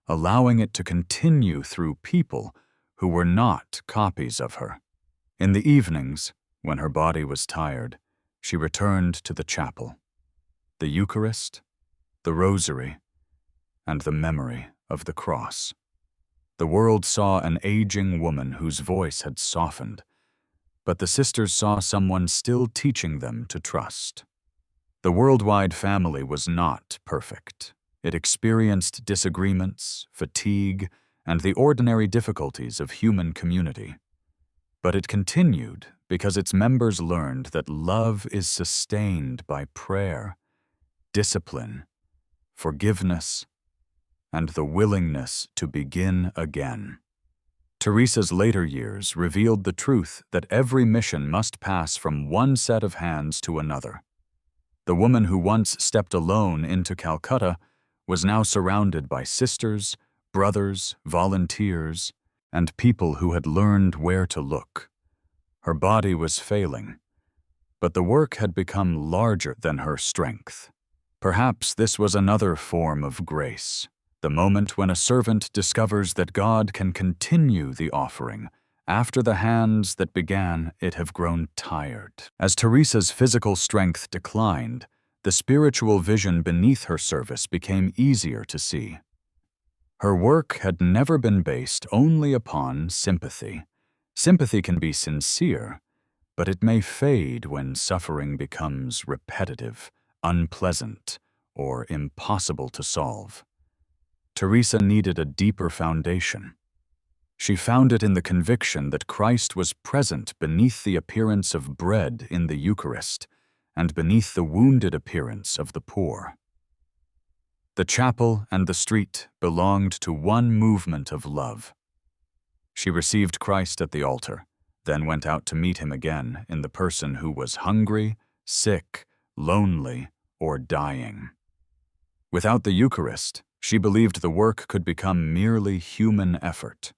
allowing it to continue through people who were not copies of her. In the evenings, when her body was tired, she returned to the chapel. The Eucharist, the Rosary, and the memory of the cross. The world saw an aging woman whose voice had softened, but the sisters saw someone still teaching them to trust. The worldwide family was not perfect. It experienced disagreements, fatigue, and the ordinary difficulties of human community. But it continued because its members learned that love is sustained by prayer, discipline, forgiveness, and the willingness to begin again. Teresa's later years revealed the truth that every mission must pass from one set of hands to another. The woman who once stepped alone into Calcutta was now surrounded by sisters, brothers, volunteers, and people who had learned where to look. Her body was failing, but the work had become larger than her strength. Perhaps this was another form of grace, the moment when a servant discovers that God can continue the offering after the hands that began it have grown tired. As Teresa's physical strength declined, the spiritual vision beneath her service became easier to see. Her work had never been based only upon sympathy. Sympathy can be sincere, but it may fade when suffering becomes repetitive, unpleasant, or impossible to solve. Teresa needed a deeper foundation. She found it in the conviction that Christ was present beneath the appearance of bread in the Eucharist and beneath the wounded appearance of the poor. The chapel and the street belonged to one movement of love. She received Christ at the altar, then went out to meet him again in the person who was hungry, sick, lonely, or dying. Without the Eucharist, she believed the work could become merely human effort.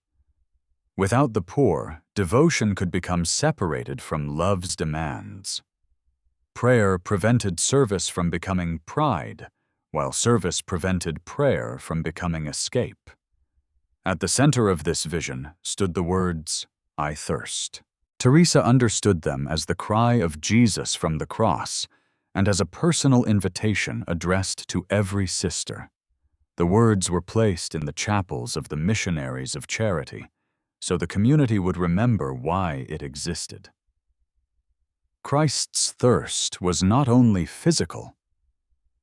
Without the poor, devotion could become separated from love's demands. Prayer prevented service from becoming pride, while service prevented prayer from becoming escape. At the center of this vision stood the words, "I thirst." Teresa understood them as the cry of Jesus from the cross and as a personal invitation addressed to every sister. The words were placed in the chapels of the missionaries of charity, so the community would remember why it existed. Christ's thirst was not only physical.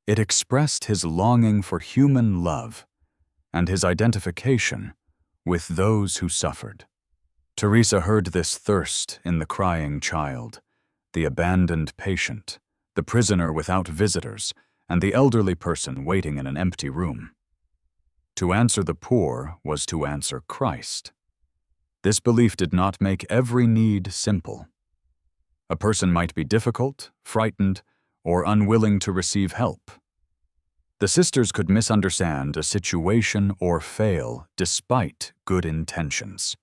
It expressed his longing for human love and his identification with those who suffered. Teresa heard this thirst in the crying child, the abandoned patient, the prisoner without visitors, and the elderly person waiting in an empty room. To answer the poor was to answer Christ. This belief did not make every need simple. A person might be difficult, frightened, or unwilling to receive help. The sisters could misunderstand a situation or fail despite good intentions.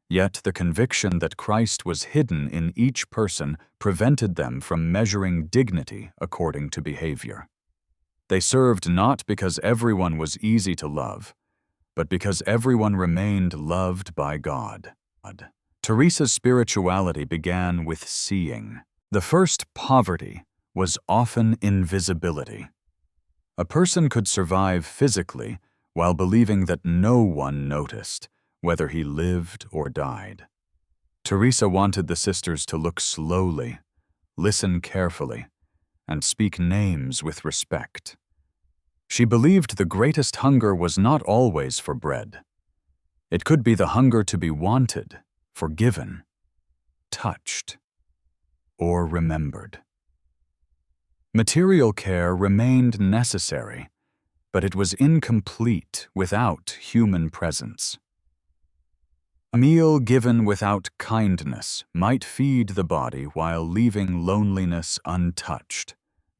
Yet the conviction that Christ was hidden in each person prevented them from measuring dignity according to behavior. They served not because everyone was easy to love, but because everyone remained loved by God. Teresa's spirituality began with seeing. The first poverty was often invisibility. A person could survive physically while believing that no one noticed, whether he lived or died. Teresa wanted the sisters to look slowly, listen carefully, and speak names with respect. She believed the greatest hunger was not always for bread. It could be the hunger to be wanted, forgiven, touched, or remembered. Material care remained necessary, but it was incomplete without human presence. A meal given without kindness might feed the body while leaving loneliness untouched.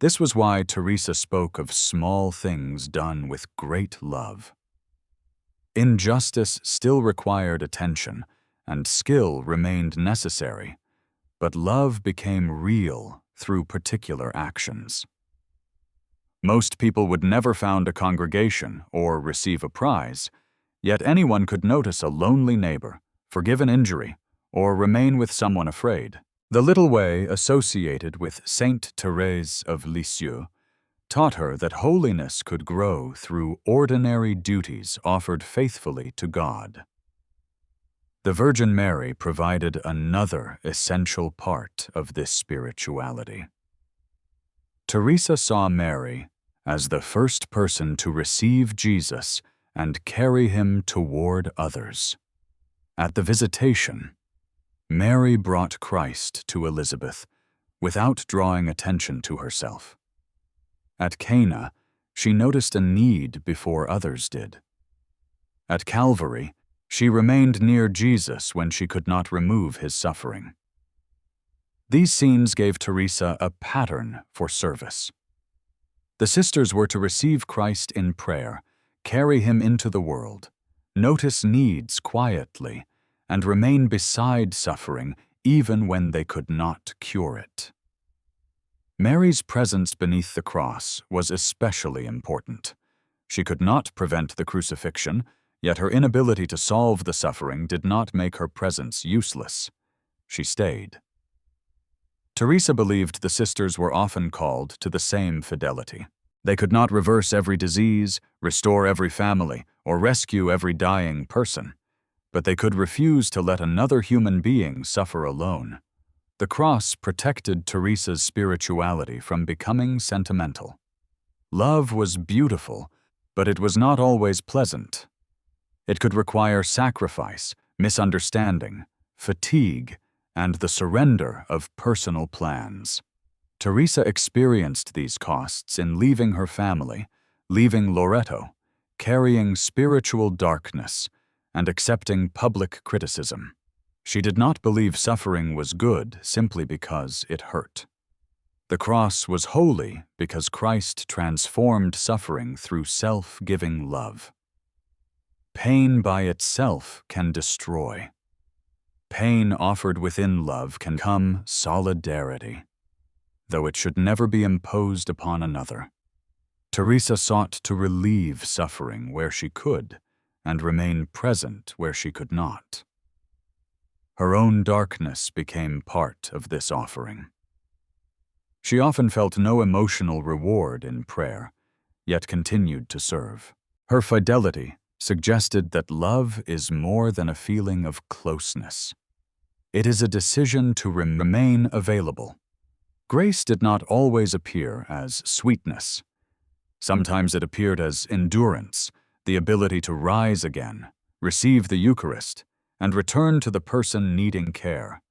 This was why Teresa spoke of small things done with great love. Injustice still required attention, and skill remained necessary, but love became real through particular actions. Most people would never found a congregation or receive a prize, yet anyone could notice a lonely neighbor, forgive an injury, or remain with someone afraid. The little way associated with Saint Thérèse of Lisieux taught her that holiness could grow through ordinary duties offered faithfully to God. The Virgin Mary provided another essential part of this spirituality. Teresa saw Mary as the first person to receive Jesus and carry him toward others. At the Visitation, Mary brought Christ to Elizabeth without drawing attention to herself. At Cana, she noticed a need before others did. At Calvary, she remained near Jesus when she could not remove his suffering. These scenes gave Teresa a pattern for service. The sisters were to receive Christ in prayer, carry him into the world, notice needs quietly, and remain beside suffering even when they could not cure it. Mary's presence beneath the cross was especially important. She could not prevent the crucifixion, yet her inability to solve the suffering did not make her presence useless. She stayed. Teresa believed the sisters were often called to the same fidelity. They could not reverse every disease, restore every family, or rescue every dying person, but they could refuse to let another human being suffer alone. The cross protected Teresa's spirituality from becoming sentimental. Love was beautiful, but it was not always pleasant. It could require sacrifice, misunderstanding, fatigue, and the surrender of personal plans. Teresa experienced these costs in leaving her family, leaving Loreto, carrying spiritual darkness, and accepting public criticism. She did not believe suffering was good simply because it hurt. The cross was holy because Christ transformed suffering through self-giving love. Pain by itself can destroy. Pain offered within love can become solidarity, though it should never be imposed upon another. Teresa sought to relieve suffering where she could and remain present where she could not. Her own darkness became part of this offering. She often felt no emotional reward in prayer, yet continued to serve. Her fidelity suggested that love is more than a feeling of closeness. It is a decision to remain available. Grace did not always appear as sweetness. Sometimes it appeared as endurance, the ability to rise again, receive the Eucharist, and return to the person needing care.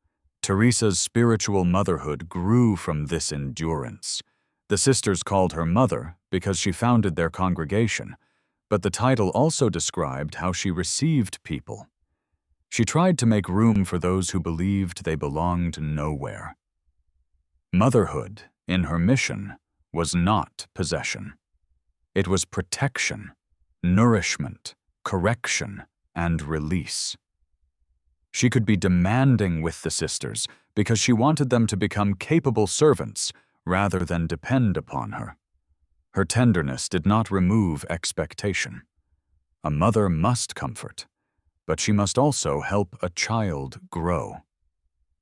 Teresa's spiritual motherhood grew from this endurance. The sisters called her Mother because she founded their congregation, but the title also described how she received people. She tried to make room for those who believed they belonged nowhere. Motherhood, in her mission, was not possession. It was protection, nourishment, correction, and release. She could be demanding with the sisters because she wanted them to become capable servants rather than depend upon her. Her tenderness did not remove expectation. A mother must comfort, but she must also help a child grow.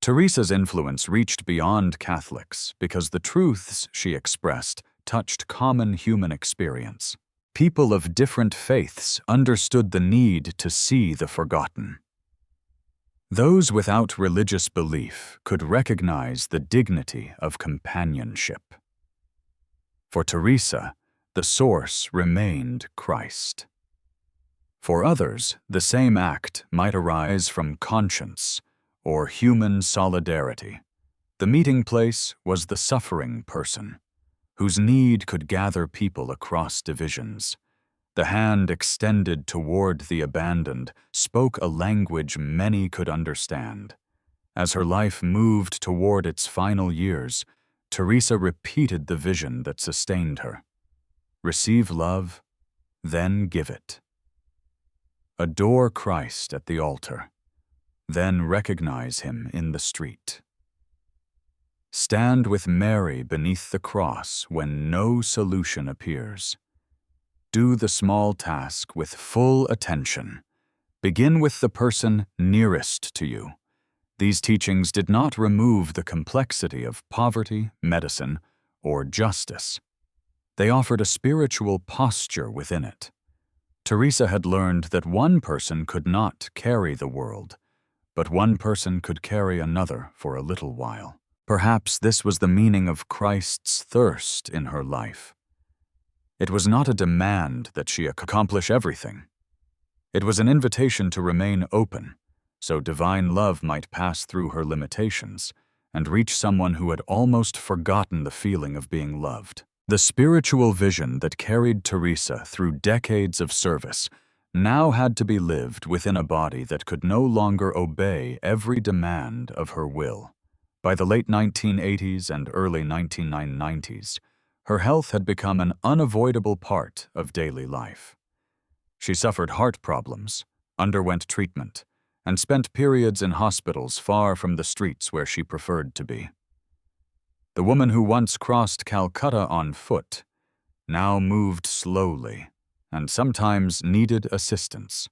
Teresa's influence reached beyond Catholics because the truths she expressed touched common human experience. People of different faiths understood the need to see the forgotten. Those without religious belief could recognize the dignity of companionship. For Teresa, the source remained Christ. For others, the same act might arise from conscience or human solidarity. The meeting place was the suffering person, whose need could gather people across divisions. The hand extended toward the abandoned spoke a language many could understand. As her life moved toward its final years, Teresa repeated the vision that sustained her. Receive love, then give it. Adore Christ at the altar, then recognize him in the street. Stand with Mary beneath the cross when no solution appears. Do the small task with full attention. Begin with the person nearest to you. These teachings did not remove the complexity of poverty, medicine, or justice. They offered a spiritual posture within it. Teresa had learned that one person could not carry the world, but one person could carry another for a little while. Perhaps this was the meaning of Christ's thirst in her life. It was not a demand that she accomplish everything. It was an invitation to remain open, so divine love might pass through her limitations and reach someone who had almost forgotten the feeling of being loved. The spiritual vision that carried Teresa through decades of service now had to be lived within a body that could no longer obey every demand of her will. By the late 1980s and early 1990s, her health had become an unavoidable part of daily life. She suffered heart problems, underwent treatment, and spent periods in hospitals far from the streets where she preferred to be. The woman who once crossed Calcutta on foot now moved slowly and sometimes needed assistance.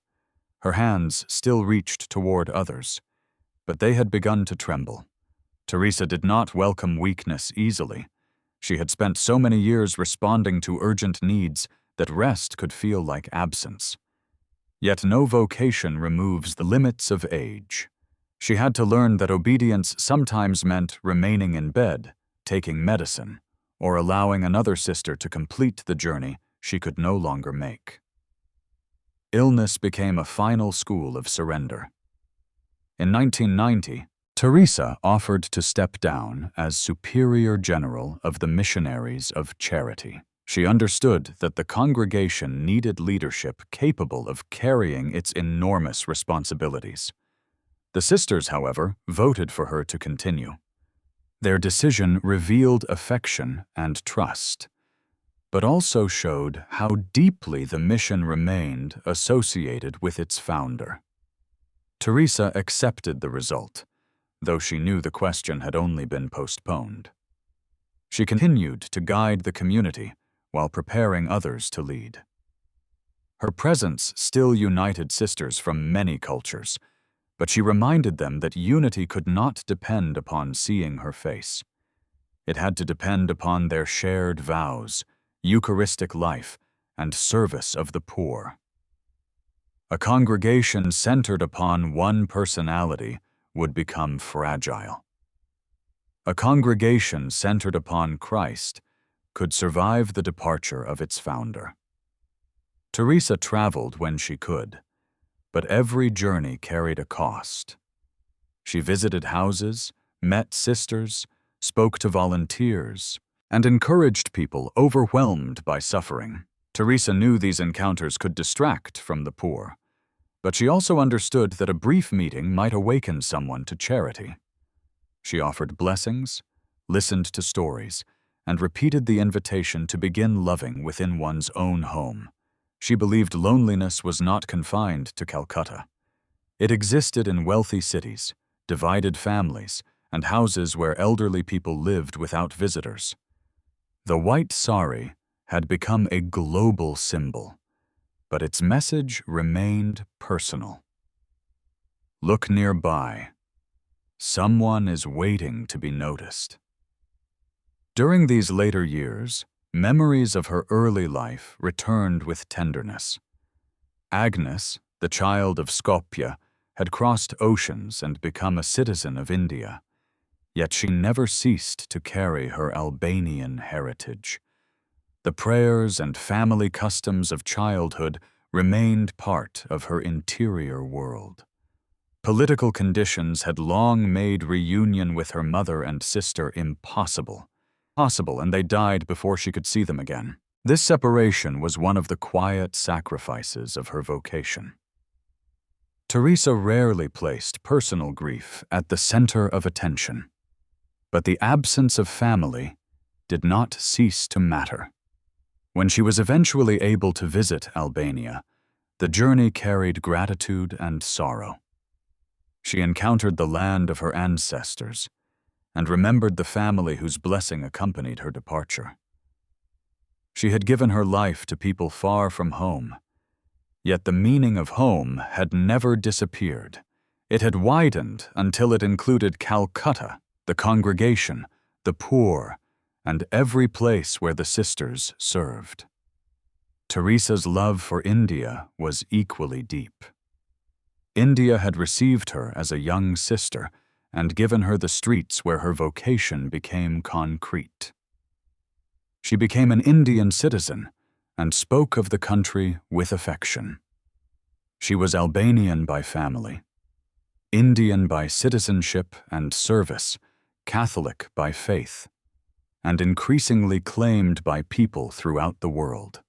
Her hands still reached toward others, but they had begun to tremble. Teresa did not welcome weakness easily. She had spent so many years responding to urgent needs that rest could feel like absence. Yet no vocation removes the limits of age. She had to learn that obedience sometimes meant remaining in bed, taking medicine, or allowing another sister to complete the journey she could no longer make. Illness became a final school of surrender. In 1990, Teresa offered to step down as Superior General of the Missionaries of Charity. She understood that the congregation needed leadership capable of carrying its enormous responsibilities. The sisters, however, voted for her to continue. Their decision revealed affection and trust, but also showed how deeply the mission remained associated with its founder. Teresa accepted the result, though she knew the question had only been postponed. She continued to guide the community while preparing others to lead. Her presence still united sisters from many cultures, but she reminded them that unity could not depend upon seeing her face. It had to depend upon their shared vows, Eucharistic life, and service of the poor. A congregation centered upon one personality would become fragile. A congregation centered upon Christ could survive the departure of its founder. Teresa traveled when she could, but every journey carried a cost. She visited houses, met sisters, spoke to volunteers, and encouraged people overwhelmed by suffering. Teresa knew these encounters could distract from the poor, but she also understood that a brief meeting might awaken someone to charity. She offered blessings, listened to stories, and repeated the invitation to begin loving within one's own home. She believed loneliness was not confined to Calcutta. It existed in wealthy cities, divided families, and houses where elderly people lived without visitors. The white sari had become a global symbol, but its message remained personal. Look nearby. Someone is waiting to be noticed. During these later years, memories of her early life returned with tenderness. Agnes, the child of Skopje, had crossed oceans and become a citizen of India, yet she never ceased to carry her Albanian heritage. The prayers and family customs of childhood remained part of her interior world. Political conditions had long made reunion with her mother and sister impossible, and they died before she could see them again. This separation was one of the quiet sacrifices of her vocation. Teresa rarely placed personal grief at the center of attention. But the absence of family did not cease to matter. When she was eventually able to visit Albania, the journey carried gratitude and sorrow. She encountered the land of her ancestors and remembered the family whose blessing accompanied her departure. She had given her life to people far from home, yet the meaning of home had never disappeared. It had widened until it included Calcutta, the congregation, the poor, and every place where the sisters served. Teresa's love for India was equally deep. India had received her as a young sister and given her the streets where her vocation became concrete. She became an Indian citizen and spoke of the country with affection. She was Albanian by family, Indian by citizenship and service, Catholic by faith, and increasingly claimed by people throughout the world.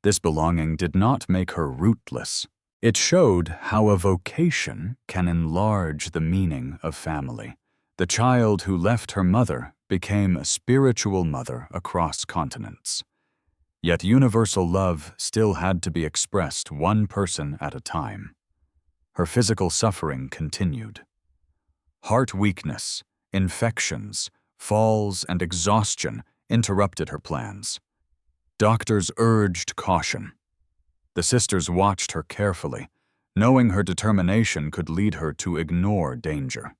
This belonging did not make her rootless. It showed how a vocation can enlarge the meaning of family. The child who left her mother became a spiritual mother across continents. Yet universal love still had to be expressed one person at a time. Her physical suffering continued. Heart weakness, infections, falls, and exhaustion interrupted her plans. Doctors urged caution. The sisters watched her carefully, knowing her determination could lead her to ignore danger.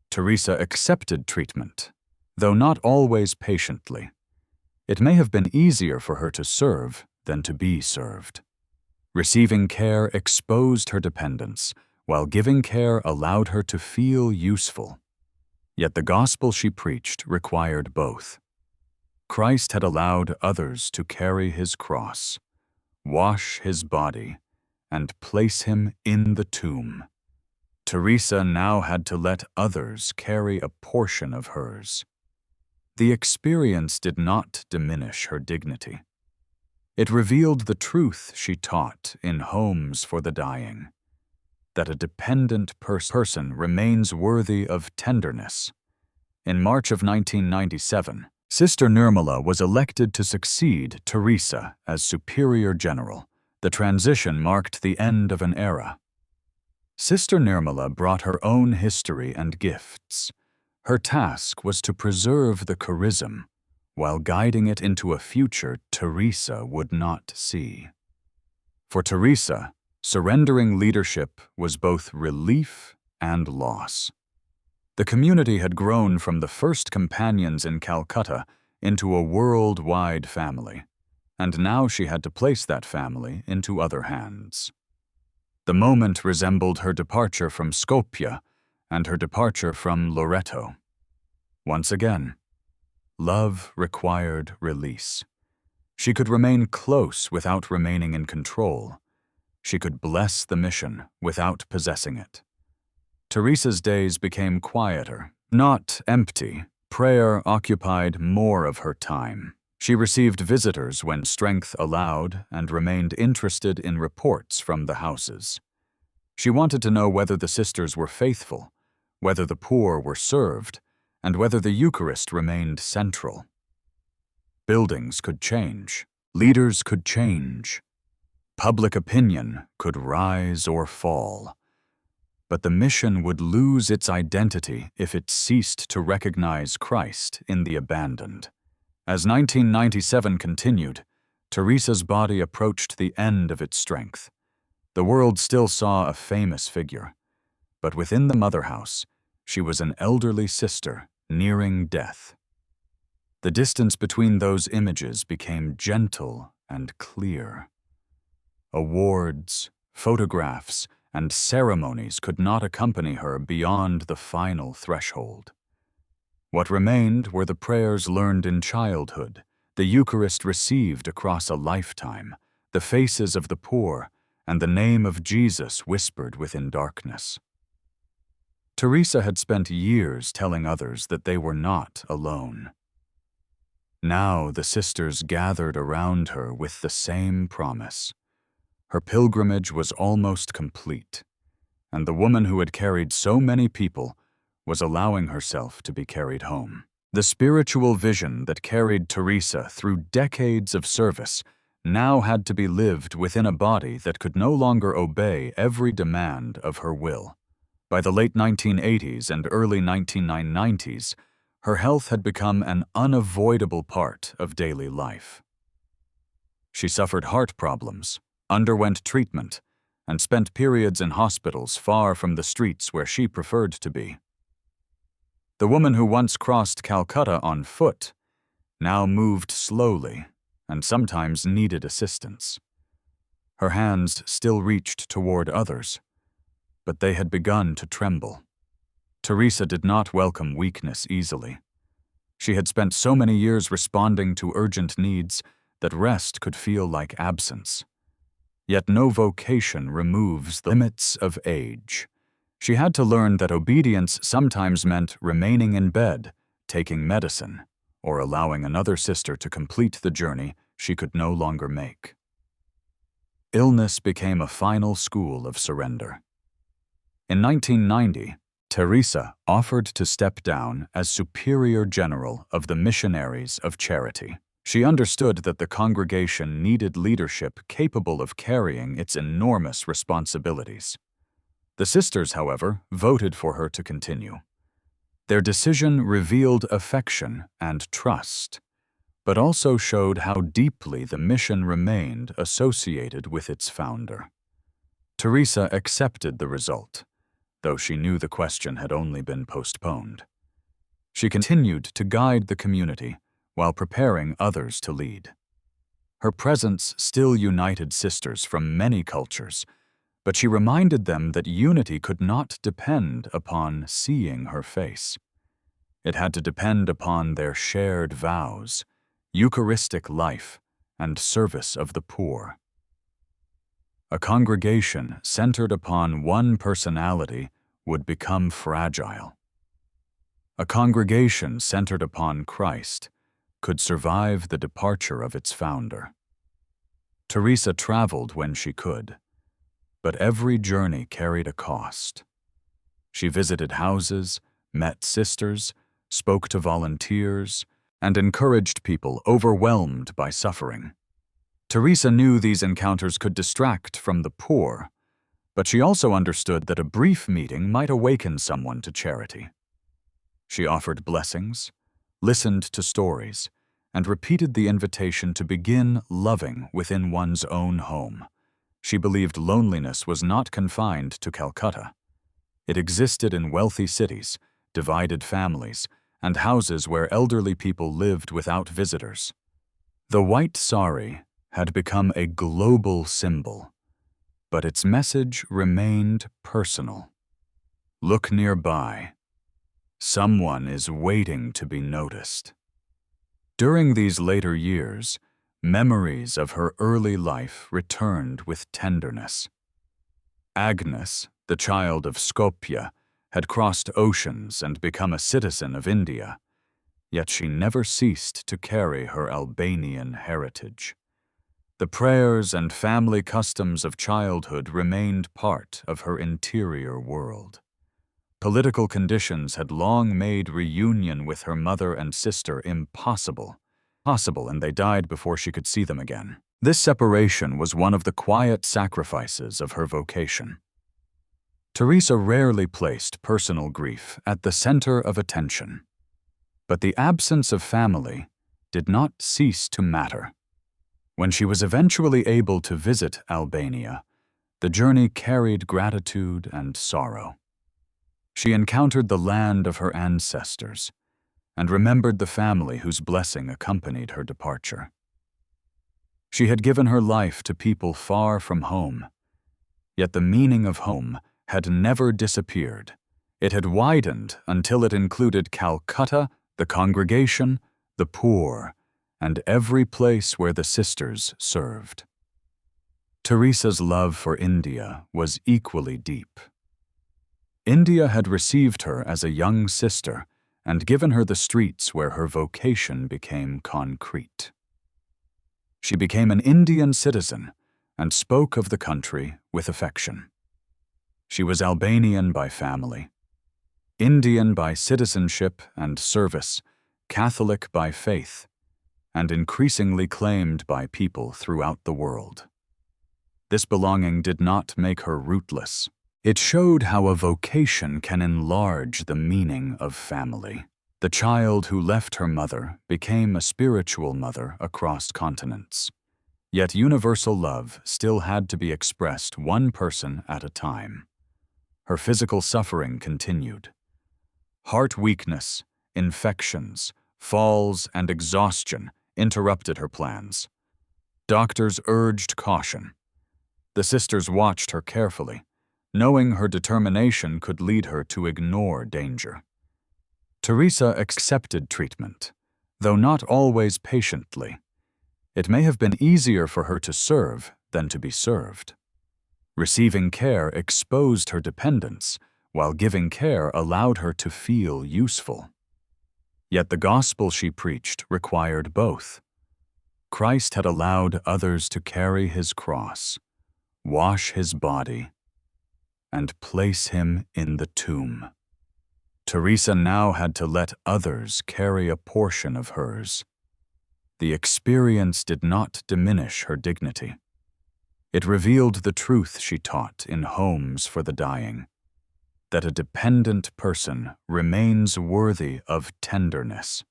Teresa accepted treatment, though not always patiently. It may have been easier for her to serve than to be served. Receiving care exposed her dependence, while giving care allowed her to feel useful. Yet the gospel she preached required both. Christ had allowed others to carry his cross, wash his body, and place him in the tomb. Teresa now had to let others carry a portion of hers. The experience did not diminish her dignity. It revealed the truth she taught in Homes for the Dying, that a dependent person remains worthy of tenderness. In March of 1997, Sister Nirmala was elected to succeed Teresa as Superior General. The transition marked the end of an era. Sister Nirmala brought her own history and gifts. Her task was to preserve the charism, while guiding it into a future Teresa would not see. For Teresa, surrendering leadership was both relief and loss. The community had grown from the first companions in Calcutta into a worldwide family, and now she had to place that family into other hands. The moment resembled her departure from Skopje and her departure from Loreto. Once again, love required release. She could remain close without remaining in control. She could bless the mission without possessing it. Teresa's days became quieter, not empty. Prayer occupied more of her time. She received visitors when strength allowed and remained interested in reports from the houses. She wanted to know whether the sisters were faithful, whether the poor were served, and whether the Eucharist remained central. Buildings could change, leaders could change, public opinion could rise or fall. But the mission would lose its identity if it ceased to recognize Christ in the abandoned. As 1997 continued, Teresa's body approached the end of its strength. The world still saw a famous figure, but within the mother house, she was an elderly sister nearing death. The distance between those images became gentle and clear. Awards, photographs, and ceremonies could not accompany her beyond the final threshold. What remained were the prayers learned in childhood, the Eucharist received across a lifetime, the faces of the poor, and the name of Jesus whispered within darkness. Teresa had spent years telling others that they were not alone. Now the sisters gathered around her with the same promise. Her pilgrimage was almost complete, and the woman who had carried so many people was allowing herself to be carried home. The spiritual vision that carried Teresa through decades of service now had to be lived within a body that could no longer obey every demand of her will. By the late 1980s and early 1990s, her health had become an unavoidable part of daily life. She suffered heart problems, underwent treatment, and spent periods in hospitals far from the streets where she preferred to be. The woman who once crossed Calcutta on foot now moved slowly and sometimes needed assistance. Her hands still reached toward others, but they had begun to tremble. Teresa did not welcome weakness easily. She had spent so many years responding to urgent needs that rest could feel like absence. Yet no vocation removes the limits of age. She had to learn that obedience sometimes meant remaining in bed, taking medicine, or allowing another sister to complete the journey she could no longer make. Illness became a final school of surrender. In 1990, Teresa offered to step down as Superior General of the Missionaries of Charity. She understood that the congregation needed leadership capable of carrying its enormous responsibilities. The sisters, however, voted for her to continue. Their decision revealed affection and trust, but also showed how deeply the mission remained associated with its founder. Teresa accepted the result, though she knew the question had only been postponed. She continued to guide the community while preparing others to lead. Her presence still united sisters from many cultures, but she reminded them that unity could not depend upon seeing her face. It had to depend upon their shared vows, Eucharistic life, and service of the poor. A congregation centered upon one personality would become fragile. A congregation centered upon Christ could survive the departure of its founder. Teresa traveled when she could, but every journey carried a cost. She visited houses, met sisters, spoke to volunteers, and encouraged people overwhelmed by suffering. Teresa knew these encounters could distract from the poor, but she also understood that a brief meeting might awaken someone to charity. She offered blessings, listened to stories, and repeated the invitation to begin loving within one's own home. She believed loneliness was not confined to Calcutta. It existed in wealthy cities, divided families, and houses where elderly people lived without visitors. The white sari had become a global symbol, but its message remained personal. Look nearby. Someone is waiting to be noticed. During these later years, memories of her early life returned with tenderness. Agnes, the child of Skopje, had crossed oceans and become a citizen of India, yet she never ceased to carry her Albanian heritage. The prayers and family customs of childhood remained part of her interior world. Political conditions had long made reunion with her mother and sister impossible, and they died before she could see them again. This separation was one of the quiet sacrifices of her vocation. Teresa rarely placed personal grief at the center of attention, but the absence of family did not cease to matter. When she was eventually able to visit Albania, the journey carried gratitude and sorrow. She encountered the land of her ancestors and remembered the family whose blessing accompanied her departure. She had given her life to people far from home, yet the meaning of home had never disappeared. It had widened until it included Calcutta, the congregation, the poor, and every place where the sisters served. Teresa's love for India was equally deep. India had received her as a young sister and given her the streets where her vocation became concrete. She became an Indian citizen and spoke of the country with affection. She was Albanian by family, Indian by citizenship and service, Catholic by faith, and increasingly claimed by people throughout the world. This belonging did not make her rootless. It showed how a vocation can enlarge the meaning of family. The child who left her mother became a spiritual mother across continents. Yet universal love still had to be expressed one person at a time. Her physical suffering continued. Heart weakness, infections, falls, and exhaustion interrupted her plans. Doctors urged caution. The sisters watched her carefully, knowing her determination could lead her to ignore danger. Teresa accepted treatment, though not always patiently. It may have been easier for her to serve than to be served. Receiving care exposed her dependence, while giving care allowed her to feel useful. Yet the gospel she preached required both. Christ had allowed others to carry his cross, wash his body, and place him in the tomb. Teresa now had to let others carry a portion of hers. The experience did not diminish her dignity. It revealed the truth she taught in Homes for the Dying, that a dependent person remains worthy of tenderness.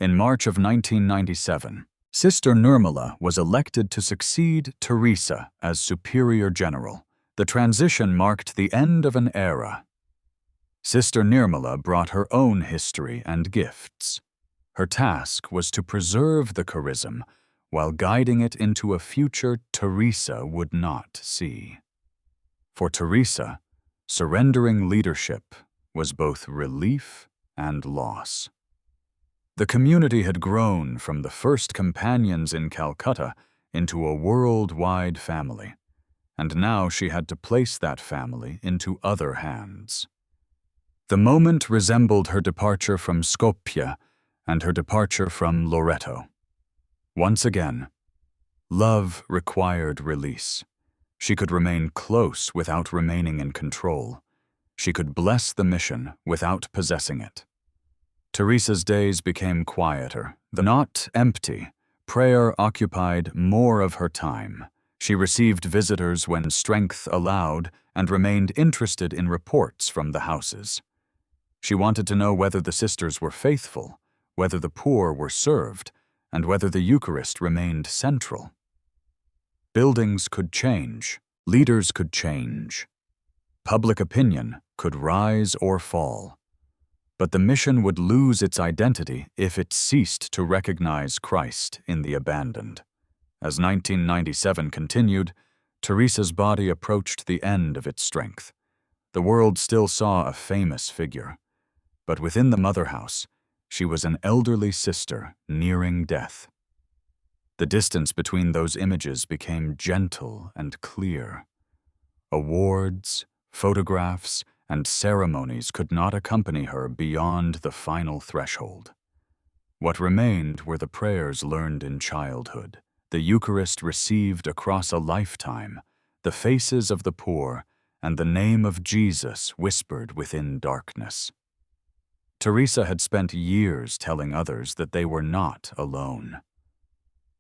In March of 1997, Sister Nirmala was elected to succeed Teresa as Superior General. The transition marked the end of an era. Sister Nirmala brought her own history and gifts. Her task was to preserve the charism while guiding it into a future Teresa would not see. For Teresa, surrendering leadership was both relief and loss. The community had grown from the first companions in Calcutta into a worldwide family, and now she had to place that family into other hands. The moment resembled her departure from Skopje and her departure from Loreto. Once again, love required release. She could remain close without remaining in control. She could bless the mission without possessing it. Teresa's days became quieter, though not empty. Prayer occupied more of her time. She received visitors when strength allowed and remained interested in reports from the houses. She wanted to know whether the sisters were faithful, whether the poor were served, and whether the Eucharist remained central. Buildings could change, leaders could change, public opinion could rise or fall. But the mission would lose its identity if it ceased to recognize Christ in the abandoned. As 1997 continued, Teresa's body approached the end of its strength. The world still saw a famous figure, but within the mother house, she was an elderly sister nearing death. The distance between those images became gentle and clear. Awards, photographs, and ceremonies could not accompany her beyond the final threshold. What remained were the prayers learned in childhood, the Eucharist received across a lifetime, the faces of the poor, and the name of Jesus whispered within darkness. Teresa had spent years telling others that they were not alone.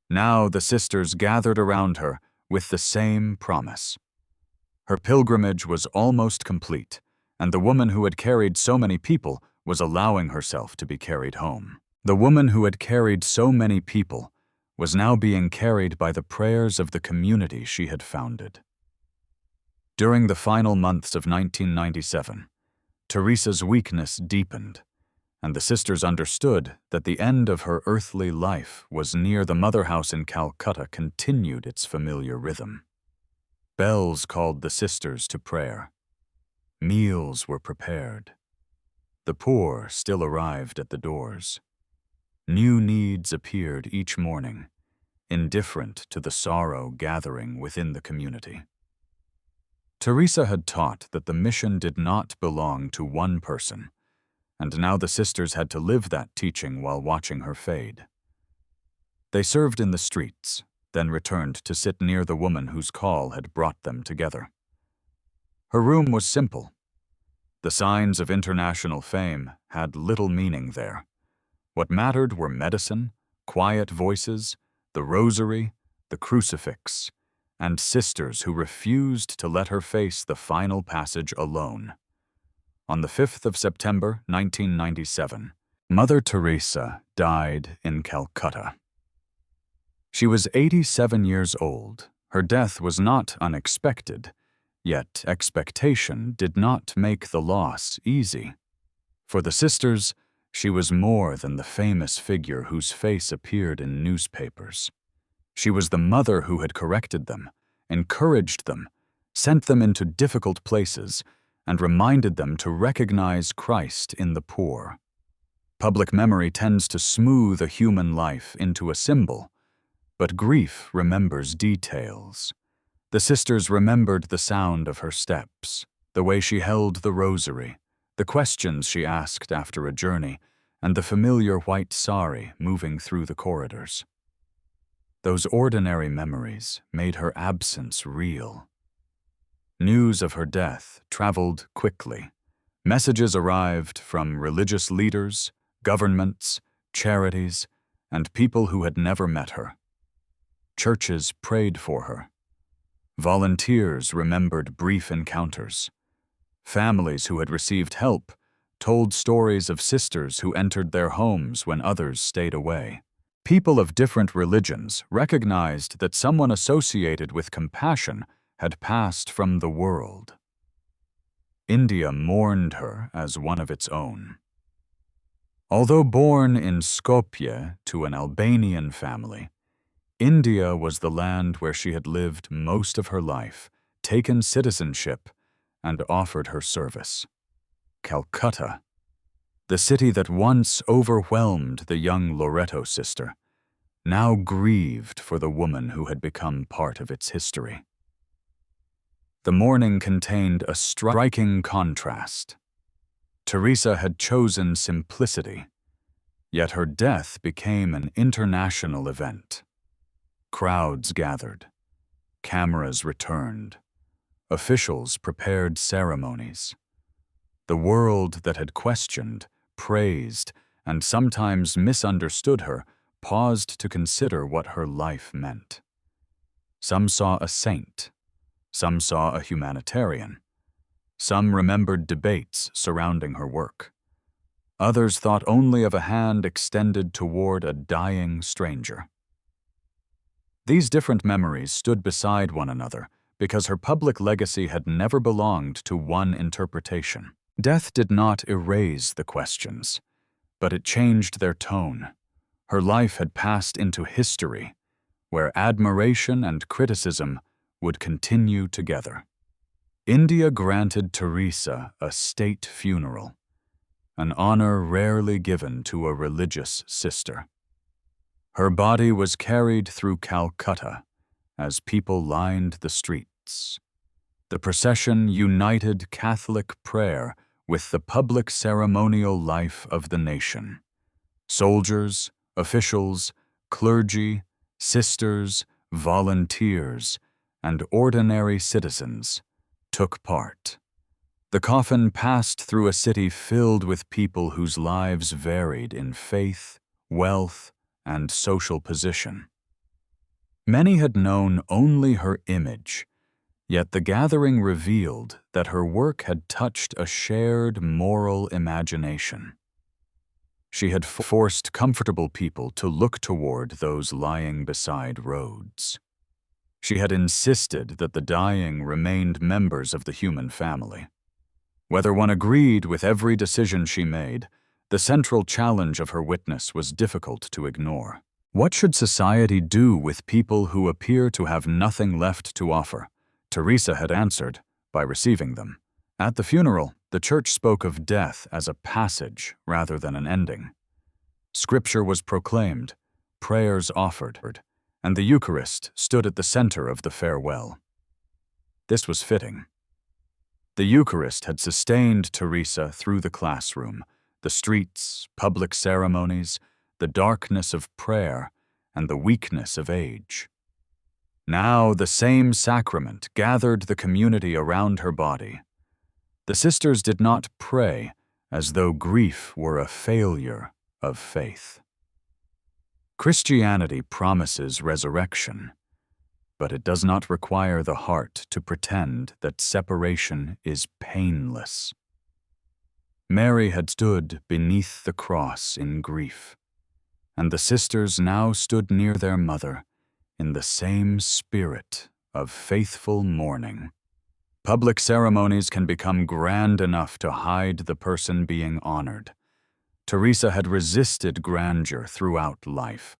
Now the sisters gathered around her with the same promise. Her pilgrimage was almost complete, and the woman who had carried so many people was allowing herself to be carried home. The woman who had carried so many people was now being carried by the prayers of the community she had founded. During the final months of 1997, Teresa's weakness deepened, and the sisters understood that the end of her earthly life was near. The mother house in Calcutta continued its familiar rhythm. Bells called the sisters to prayer. Meals were prepared. The poor still arrived at the doors. New needs appeared each morning, indifferent to the sorrow gathering within the community. Teresa had taught that the mission did not belong to one person, and now the sisters had to live that teaching while watching her fade. They served in the streets, then returned to sit near the woman whose call had brought them together. Her room was simple. The signs of international fame had little meaning there. What mattered were medicine, quiet voices, the rosary, the crucifix, and sisters who refused to let her face the final passage alone. On the 5th of September, 1997, Mother Teresa died in Calcutta. She was 87 years old. Her death was not unexpected, yet expectation did not make the loss easy. For the sisters, she was more than the famous figure whose face appeared in newspapers. She was the mother who had corrected them, encouraged them, sent them into difficult places, and reminded them to recognize Christ in the poor. Public memory tends to smooth a human life into a symbol, but grief remembers details. The sisters remembered the sound of her steps, the way she held the rosary, the questions she asked after a journey, and the familiar white sari moving through the corridors. Those ordinary memories made her absence real. News of her death traveled quickly. Messages arrived from religious leaders, governments, charities, and people who had never met her. Churches prayed for her. Volunteers remembered brief encounters. Families who had received help told stories of sisters who entered their homes when others stayed away. People of different religions recognized that someone associated with compassion had passed from the world. India mourned her as one of its own. Although born in Skopje to an Albanian family, India was the land where she had lived most of her life, taken citizenship, and offered her service. Calcutta, the city that once overwhelmed the young Loreto sister, now grieved for the woman who had become part of its history. The mourning contained a striking contrast. Teresa had chosen simplicity, yet her death became an international event. Crowds gathered, cameras returned, officials prepared ceremonies. The world that had questioned, praised, and sometimes misunderstood her paused to consider what her life meant. Some saw a saint, some saw a humanitarian, some remembered debates surrounding her work. Others thought only of a hand extended toward a dying stranger. These different memories stood beside one another because her public legacy had never belonged to one interpretation. Death did not erase the questions, but it changed their tone. Her life had passed into history, where admiration and criticism would continue together. India granted Teresa a state funeral, an honor rarely given to a religious sister. Her body was carried through Calcutta as people lined the streets. The procession united Catholic prayer with the public ceremonial life of the nation. Soldiers, officials, clergy, sisters, volunteers, and ordinary citizens took part. The coffin passed through a city filled with people whose lives varied in faith, wealth, and social position. Many had known only her image, yet the gathering revealed that her work had touched a shared moral imagination. She had forced comfortable people to look toward those lying beside roads. She had insisted that the dying remained members of the human family. Whether one agreed with every decision she made, the central challenge of her witness was difficult to ignore. What should society do with people who appear to have nothing left to offer? Teresa had answered by receiving them. At the funeral, the church spoke of death as a passage rather than an ending. Scripture was proclaimed, prayers offered, and the Eucharist stood at the center of the farewell. This was fitting. The Eucharist had sustained Teresa through the classroom, the streets, public ceremonies, the darkness of prayer, and the weakness of age. Now the same sacrament gathered the community around her body. The sisters did not pray as though grief were a failure of faith. Christianity promises resurrection, but it does not require the heart to pretend that separation is painless. Mary had stood beneath the cross in grief, and the sisters now stood near their mother in the same spirit of faithful mourning. Public ceremonies can become grand enough to hide the person being honored. Teresa had resisted grandeur throughout life,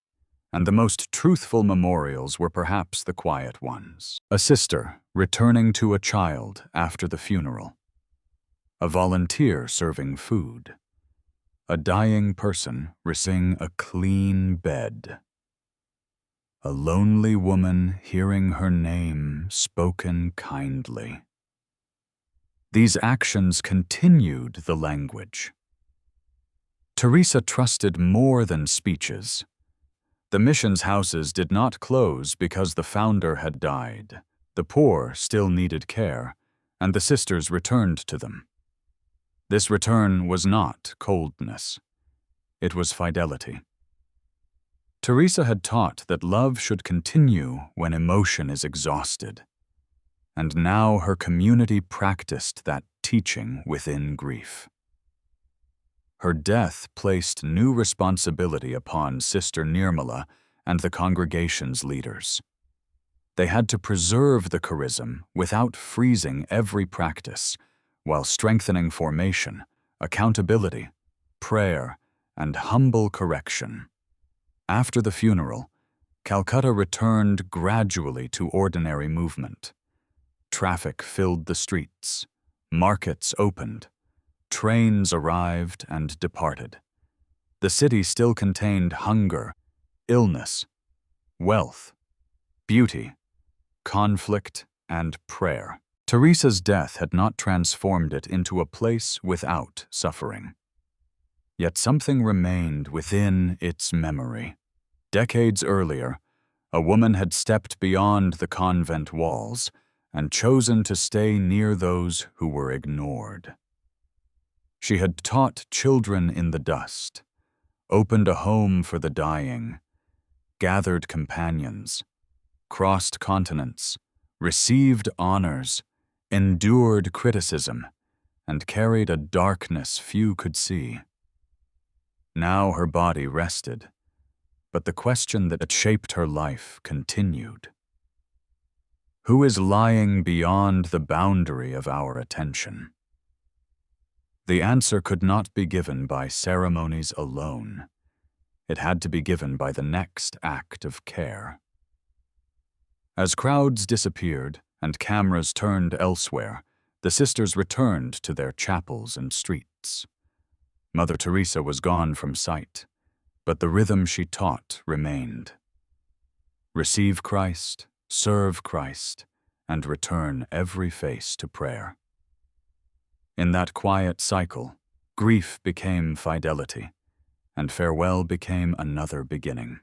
and the most truthful memorials were perhaps the quiet ones. A sister returning to a child after the funeral. A volunteer serving food. A dying person receiving a clean bed. A lonely woman hearing her name spoken kindly. These actions continued the language. Teresa trusted more than speeches. The missions houses did not close because the founder had died. The poor still needed care, and the sisters returned to them. This return was not coldness. It was fidelity. Teresa had taught that love should continue when emotion is exhausted, and now her community practiced that teaching within grief. Her death placed new responsibility upon Sister Nirmala and the congregation's leaders. They had to preserve the charism without freezing every practice, while strengthening formation, accountability, prayer, and humble correction. After the funeral, Calcutta returned gradually to ordinary movement. Traffic filled the streets, markets opened, trains arrived and departed. The city still contained hunger, illness, wealth, beauty, conflict, and prayer. Teresa's death had not transformed it into a place without suffering. Yet something remained within its memory. Decades earlier, a woman had stepped beyond the convent walls and chosen to stay near those who were ignored. She had taught children in the dust, opened a home for the dying, gathered companions, crossed continents, received honors, endured criticism, and carried a darkness few could see. Now her body rested, but the question that had shaped her life continued. Who is lying beyond the boundary of our attention? The answer could not be given by ceremonies alone. It had to be given by the next act of care. As crowds disappeared and cameras turned elsewhere, the sisters returned to their chapels and streets. Mother Teresa was gone from sight, but the rhythm she taught remained. Receive Christ, serve Christ, and return every face to prayer. In that quiet cycle, grief became fidelity, and farewell became another beginning.